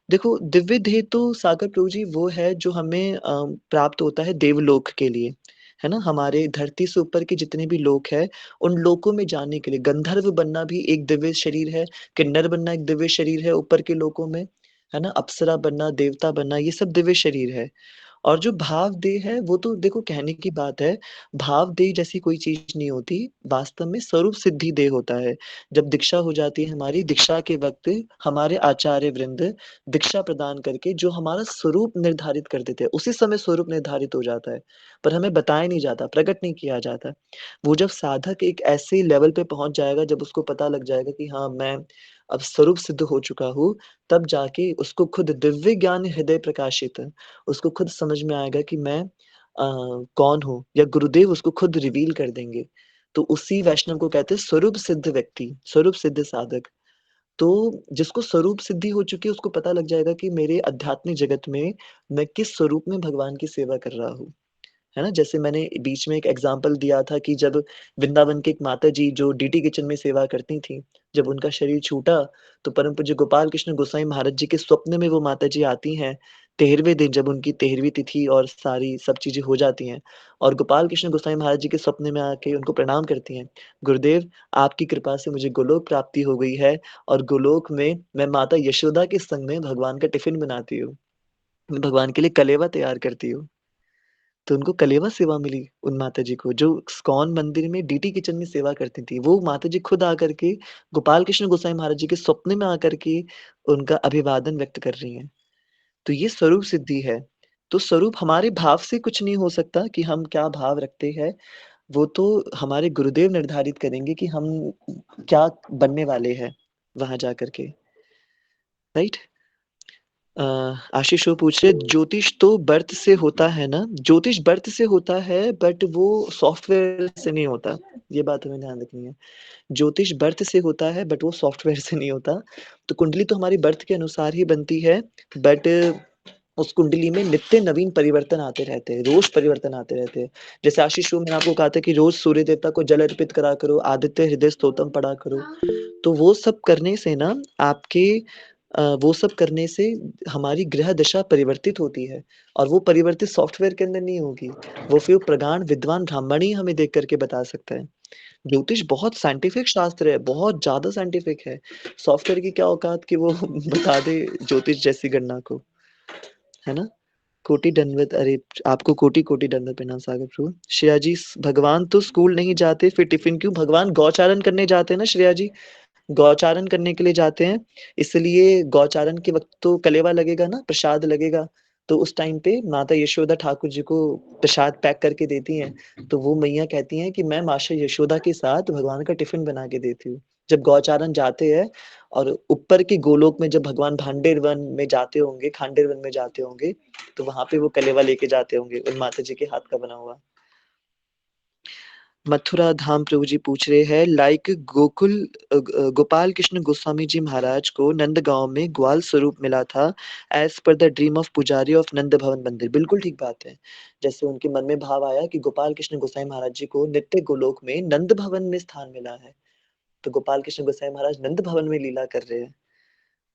देखो दिव्य ध्येय तो सागर प्रभु जी वो है जो हमें प्राप्त होता है देवलोक के लिए, है ना। हमारे धरती से ऊपर के जितने भी लोक है, उन लोकों में जाने के लिए गंधर्व बनना भी एक दिव्य शरीर है, किन्नर बनना एक दिव्य शरीर है ऊपर के लोकों में, है ना। अप्सरा बनना, देवता बनना, ये सब दिव्य शरीर है। और जो भावदेह है वो तो देखो कहने की बात है, भावदेह जैसी कोई चीज़ नहीं होती, वास्तव में स्वरूप सिद्धि देह होता है। जब दीक्षा हो जाती है हमारी, दीक्षा के वक़्त हमारे आचार्य वृंद दीक्षा प्रदान करके जो हमारा स्वरूप निर्धारित कर देते हैं, उसी समय स्वरूप निर्धारित हो जाता है, पर हमें बताया नहीं जाता, प्रकट नहीं किया जाता। वो जब साधक एक ऐसे लेवल पे पहुँच जाएगा, जब उसको पता लग जाएगा कि हाँ, मैं अब स्वरूप सिद्ध हो चुका हूँ, तब जाके उसको खुद दिव्य ज्ञान हृदय प्रकाशित उसको खुद समझ में आएगा कि मैं कौन हूँ, या गुरुदेव उसको खुद रिवील कर देंगे। तो उसी वैष्णव को कहते हैं स्वरूप सिद्ध व्यक्ति, स्वरूप सिद्ध साधक। तो जिसको स्वरूप सिद्धि हो चुकी है उसको पता लग जाएगा कि मेरे आध्यात्मिक जगत में मैं किस स्वरूप में भगवान की सेवा कर रहा हूँ। है ना? जैसे मैंने बीच में एक एग्ज़ाम्पल दिया था कि जब वृंदावन की एक माताजी जो डीटी किचन में सेवा करती थीं, जब उनका शरीर छूटा, तो परम पूज्य गोपाल कृष्ण गोसाई महाराज जी के स्वप्न में वो माताजी आती हैं, 13वें दिन जब उनकी 13वीं तिथि और सारी सब चीज़ें हो जाती हैं, और गोपाल कृष्ण गोसाई महाराज जी के स्वप्न में आके उनको प्रणाम करती हैं। गुरुदेव, आपकी कृपा से मुझे गोलोक प्राप्ति हो गई है, और गोलोक में मैं माता यशोदा के संग में भगवान का टिफ़िन बनाती हूँ। मैं भगवान के लिए कलेवा तैयार करती हूँ। तो उनको कलेवा सेवा मिली उन माताजी को, जो इस्कॉन मंदिर में डीटी किचन में सेवा करती थी। वो माताजी खुद आकर के गोपाल कृष्ण गोसाई महाराज जी के स्वप्न में आकर के उनका अभिवादन व्यक्त कर रही हैं। तो ये स्वरूप सिद्धि है। तो स्वरूप हमारे भाव से कुछ नहीं हो सकता कि हम क्या भाव रखते हैं, वो तो हमारे गुरुदेव निर्धारित करेंगे कि हम क्या बनने वाले हैं वहाँ जाकर के, राइट? अ, आशीष वो पूछ रहे ज्योतिष तो बर्थ से होता है ना? ज्योतिष बर्थ से होता है, बट वो सॉफ्टवेयर से नहीं होता, ये बात हमें ध्यान रखनी है। ज्योतिष बर्थ से होता है, बट वो सॉफ्टवेयर से नहीं होता। तो कुंडली तो हमारी बर्थ के अनुसार ही बनती है, बट उस कुंडली में नित्य नवीन परिवर्तन आते रहते हैं, रोज़ परिवर्तन आते रहते हैं। जैसे आशीष वो मैंने आपको कहा था कि रोज़ सूर्य देवता को जल अर्पित करा करो, आदित्य हृदय स्तोत्रम पढ़ा करो। तो वो सब करने से ना आपके वो सब करने से हमारी ग्रह दशा परिवर्तित होती है, और वो परिवर्तित सॉफ्टवेयर के अंदर नहीं होगी। वो फिर प्रगाढ़ विद्वान ब्राह्मण ही हमें देख कर के बता सकता है। ज्योतिष बहुत साइंटिफिक शास्त्र है, बहुत ज़्यादा साइंटिफिक है। सॉफ्टवेयर की क्या औकात कि वो बता दे ज्योतिष जैसी गणना को, है ना? कोटि दंडवत, अरे आपको कोटि-कोटि दंडवत प्रणाम सागर प्रभु। श्रेया जी, भगवान तो स्कूल नहीं जाते, फिर टिफ़िन क्यों? भगवान गौचारण करने जाते हैं ना श्रेया जी। गौचारण करने के लिए जाते हैं, इसलिए गौचारण के वक़्त तो कलेवा लगेगा ना, प्रसाद लगेगा। तो उस टाइम पे माता यशोदा ठाकुर जी को प्रसाद पैक करके देती हैं। तो वो मैया कहती हैं कि मैं माशा यशोदा के साथ भगवान का टिफ़िन बना के देती हूँ। जब गौचारण जाते हैं और ऊपर के गोलोक में जब भगवान भांडेर वन में जाते होंगे, खांडेर वन में जाते होंगे, तो वहाँ पे वो कलेवा लेके जाते होंगे, उन माता जी के हाथ का बना हुआ। मथुरा धाम प्रभु जी पूछ रहे हैं लाइक गोपाल कृष्ण गोस्वामी जी महाराज को नंदगांव में ग्वाल स्वरूप मिला था as per the dream of pujari of Nand Bhavan mandir. बिल्कुल ठीक बात है। जैसे उनके मन में भाव आया कि गोपाल कृष्ण गोसाई महाराज जी को नित्य गोलोक में नंद भवन में स्थान मिला है, तो गोपाल कृष्ण गोसाई महाराज नंद भवन में लीला कर रहे हैं।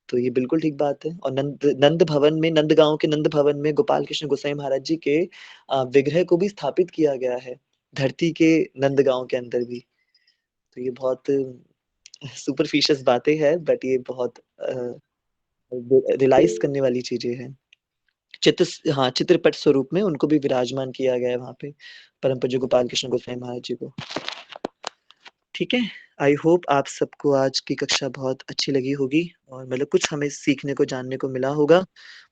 तो ये बिल्कुल ठीक बात है। और नंद नंद भवन में, नंदगांव के नंद भवन में गोपाल कृष्ण गोसाई महाराज जी के विग्रह को भी स्थापित किया गया है, धरती के नंदगांव के अंदर भी। तो ये बहुत सुपरफिशियस बातें हैं, बट ये बहुत रियलाइज़ करने वाली चीज़ें हैं। हाँ, चित्रपट स्वरूप में उनको भी विराजमान किया गया है वहाँ पे, परम पूज्य गोपाल कृष्ण गोसाई महाराज जी को। ठीक है, आई होप आप सबको आज की कक्षा बहुत अच्छी लगी होगी और मतलब कुछ हमें सीखने को, जानने को मिला होगा।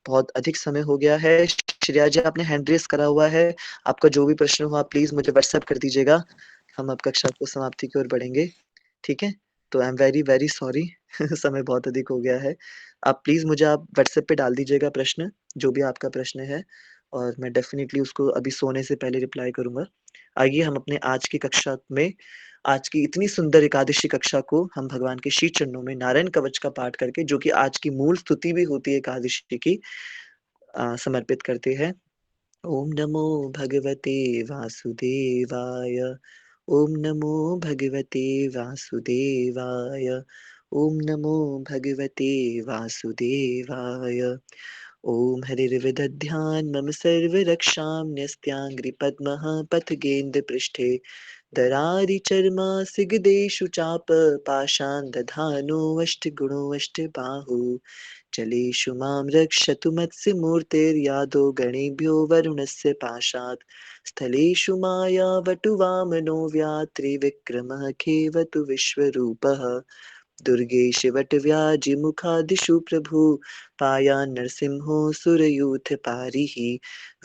बहुत अधिक समय हो गया है। श्रेया जी, आपने हैंड रेज़ करा हुआ है। आपका जो भी प्रश्न हो, आप प्लीज़ मुझे व्हाट्सएप कर दीजिएगा। हम अब कक्षा को समाप्ति की ओर बढ़ेंगे। ठीक है? तो I am very, very sorry समय बहुत अधिक हो गया है। आप प्लीज़ मुझे आप व्हाट्सएप पे डाल दीजिएगा प्रश्न, जो भी आपका प्रश्न है और मैं डेफ़िनिटली उसको अभी सोने से पहले रिप्लाई करूँगा। आइए हम अपने आज की कक्षा में, आज की इतनी सुंदर एकादशी कक्षा को हम भगवान के श्री चरणों में नारायण कवच का पाठ करके, जो कि आज की मूल स्तुति भी होती है एकादशी की, समर्पित करते हैं। ॐ नमो भगवते वासुदेवाय। ॐ नमो भगवते वासुदेवाय। ॐ नमो भगवते वासुदेवाय। ॐ हरिर्विदध्यान् मम सर्वरक्षां न्यस्त्याङ्घ्रिपद्मः पथगेन्द्रपृष्ठे दरारिचर्मासिगदेषु चापपाशान् दधानोऽष्टगुणोऽष्टबाहु जलेषु मां रक्षतु मत्स्यमूर्तिर्यादो गणेभ्यो वरुणस्य पाशात् स्थलेषु मायावटुवामनो व्यात्रिविक्रमः खेवतु विश्वरूपः दुर्गेश वटव्याजिमुखादिषु प्रभु पायान् नरसिंहोऽसुरयूथपारिः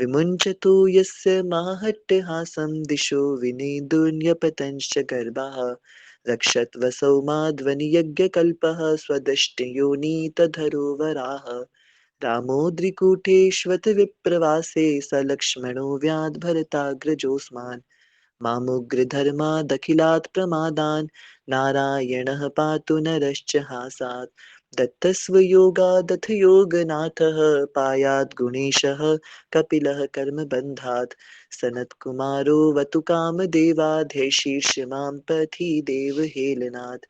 विमुञ्चतो यस्य माहट्टहासं दिशो विनेदुर्न्यपतंश्च गर्भाः रक्षद्वसौ माध्वनियज्ञकल्पः स्वदष्टयोनितधरो वराह रामोद्रिकूटेष्वत विप्रवासे स लक्ष्मणो व्याद्भरताग्रजोऽस्मान् मामुग्रधर्मादखिलात् प्रमादान् नारायणः पातु नरश्च हासात् दत्तस्वयोगादथ योगनाथः पायात् गुणेशः कपिलः कर्मबन्धात् सनत्कुमारोऽवतु कामदेवाधैर्शीर्षमां पथि देवहेलनात्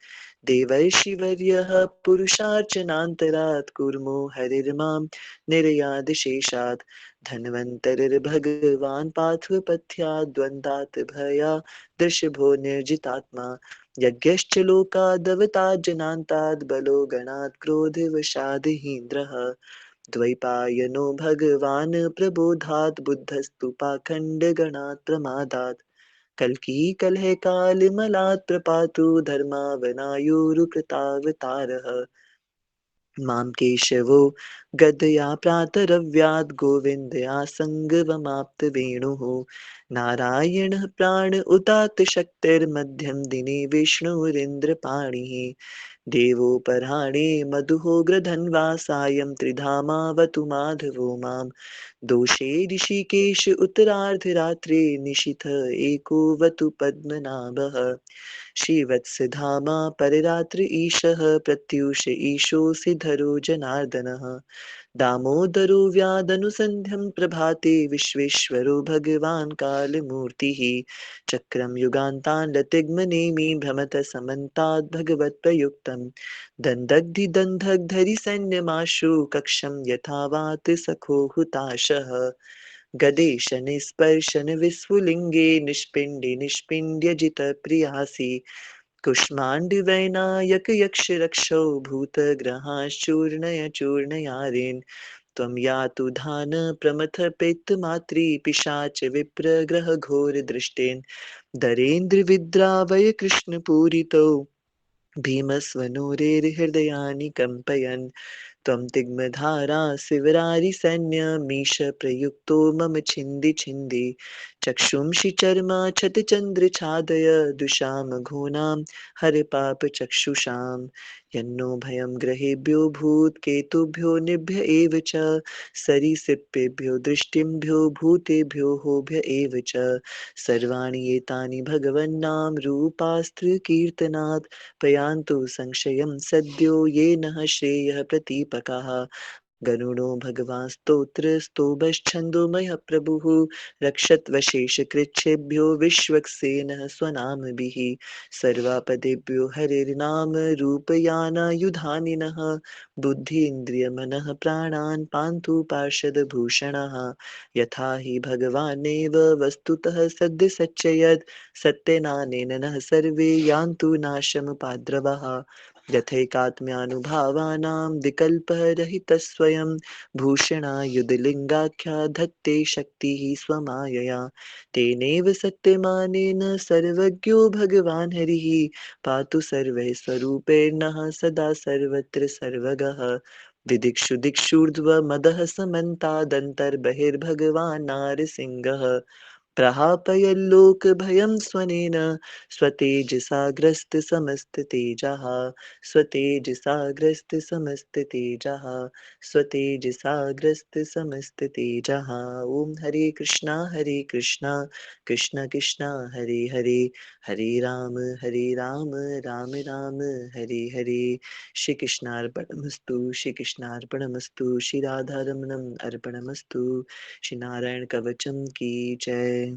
देवर्षिवर्यः पुरुषार्चनान्तरात् कुर्मो हरिर्मां निर्यादशेषात् धन्वन्तरिर्भगवान् पार्थपथ्यात् द्वन्द्वात् भयादृषभो निर्जितात्मा यज्ञश्च लोकादवता जनान्ताद् बलो गणात् क्रोधवशादहीन्द्रः द्वैपायनो भगवान् प्रबोधात् बुद्धस्तु पाखण्डगणात् प्रमादात् कल्की कलह कालमलात् प्रपातु धर्मावनायुरुकृतावतारः मां केशवो गदया प्रातरव्याद् गोविन्दया सङ्गवमाप्तवेणुः नारायणः प्राण उदात्त शक्तिर्मध्यं दिने विष्णुरिन्द्रपाणिः देवोपराणे मधुहोग्रधन्वा सायं त्रिधामावतु माधवो मां दोषे ऋषिकेश उत्तरार्धरात्रे निशीथ एकोऽवतु पद्मनाभः श्रीवत्सधामा पररात्र ईशः प्रत्यूष ईशोऽसि धरो जनार्दनः दामोदरो व्यादनुसन्ध्यं प्रभाते विश्वेश्वरो भगवान् कालमूर्तिः चक्रं युगान्तान् लतिग्मनेमि भ्रमत समन्ताद् भगवत्प्रयुक्तं दन्दग्धि सैन्यमाशु कक्षं यथा वात सखो हुताशः गदेश निस्पर्शन विस्फुलिङ्गे निष्पिण्डे निष्पिण्ड्य जितप्रियासि कुष्माण्डवैनायक यक्षरक्षौ भूतग्रहाश्चूर्णय चूर्णयारेन् त्वं यातु धान प्रमथ पेत्तमात्री पिशाच विप्रग्रह घोरदृष्टेन् दरेन्द्रविद्रावय कृष्णपूरितौ भीमस्वनुरेर्हृदयानि कम्पयन् त्वं तिग्मधारा शिवरारिसैन्यमीश प्रयुक्तो मम छिन्दि छिन्दि चक्षुंषि चर्मा छतचन्द्रछादय दुषामघूनां हरपापचक्षुषां यन्नो भयं ग्रहेभ्यो भूत्केतुभ्यो निभ्य एव च सरीसृपेभ्यो दृष्टिम्भ्यो भूतेभ्यो होभ्य एव च सर्वाणि एतानि भगवन्नाम रूपास्त्रकीर्तनात् प्रयान्तु संशयं सद्यो ये नः श्रेयः प्रतीपकाः गरुडो भगवान् स्तोत्रस्तोभश्छन्दोमयः प्रभुः रक्षत्वशेषकृच्छ्रेभ्यो विश्वक्सेनः स्वनामभिः सर्वापदेभ्यो हरिर्नाम रूपयानायुधानिनः बुद्धीन्द्रियमनः प्राणान् पान्तु पार्षदभूषणः यथा हि भगवानेव वस्तुतः सद्यसच्चयत् सत्यनानेन नः सर्वे यान्तु नाशमुपाद्रवः यथैकात्म्यानुभावानां विकल्पः रहितः स्वयं भूषणायुधलिङ्गाख्या धत्ते शक्तिः स्वमायया तेनैव सत्यमानेन सर्वज्ञो भगवान् हरिः पातु सर्वैः स्वरूपेणः सदा सर्वत्र सर्वगः विदिक्षु दिक्षूर्ध्वमदः समन्तादन्तर्बहिर्भगवान् नारसिंहः प्रहापयल्लोकभयं स्वनेन स्वतेजसा ग्रस्तसमस्ततेजः स्वतेजसा ग्रस्तसमस्ततेजः स्वतेजसा ग्रस्तसमस्ततेजः ॐ हरे कृष्णा कृष्ण कृष्ण हरे हरे हरे राम राम राम हरे हरे श्री कृष्णार्पणमस्तु श्री कृष्णार्पणमस्तु श्री राधारमणम अर्पणमस्तु श्री नारायण कवचम की जय।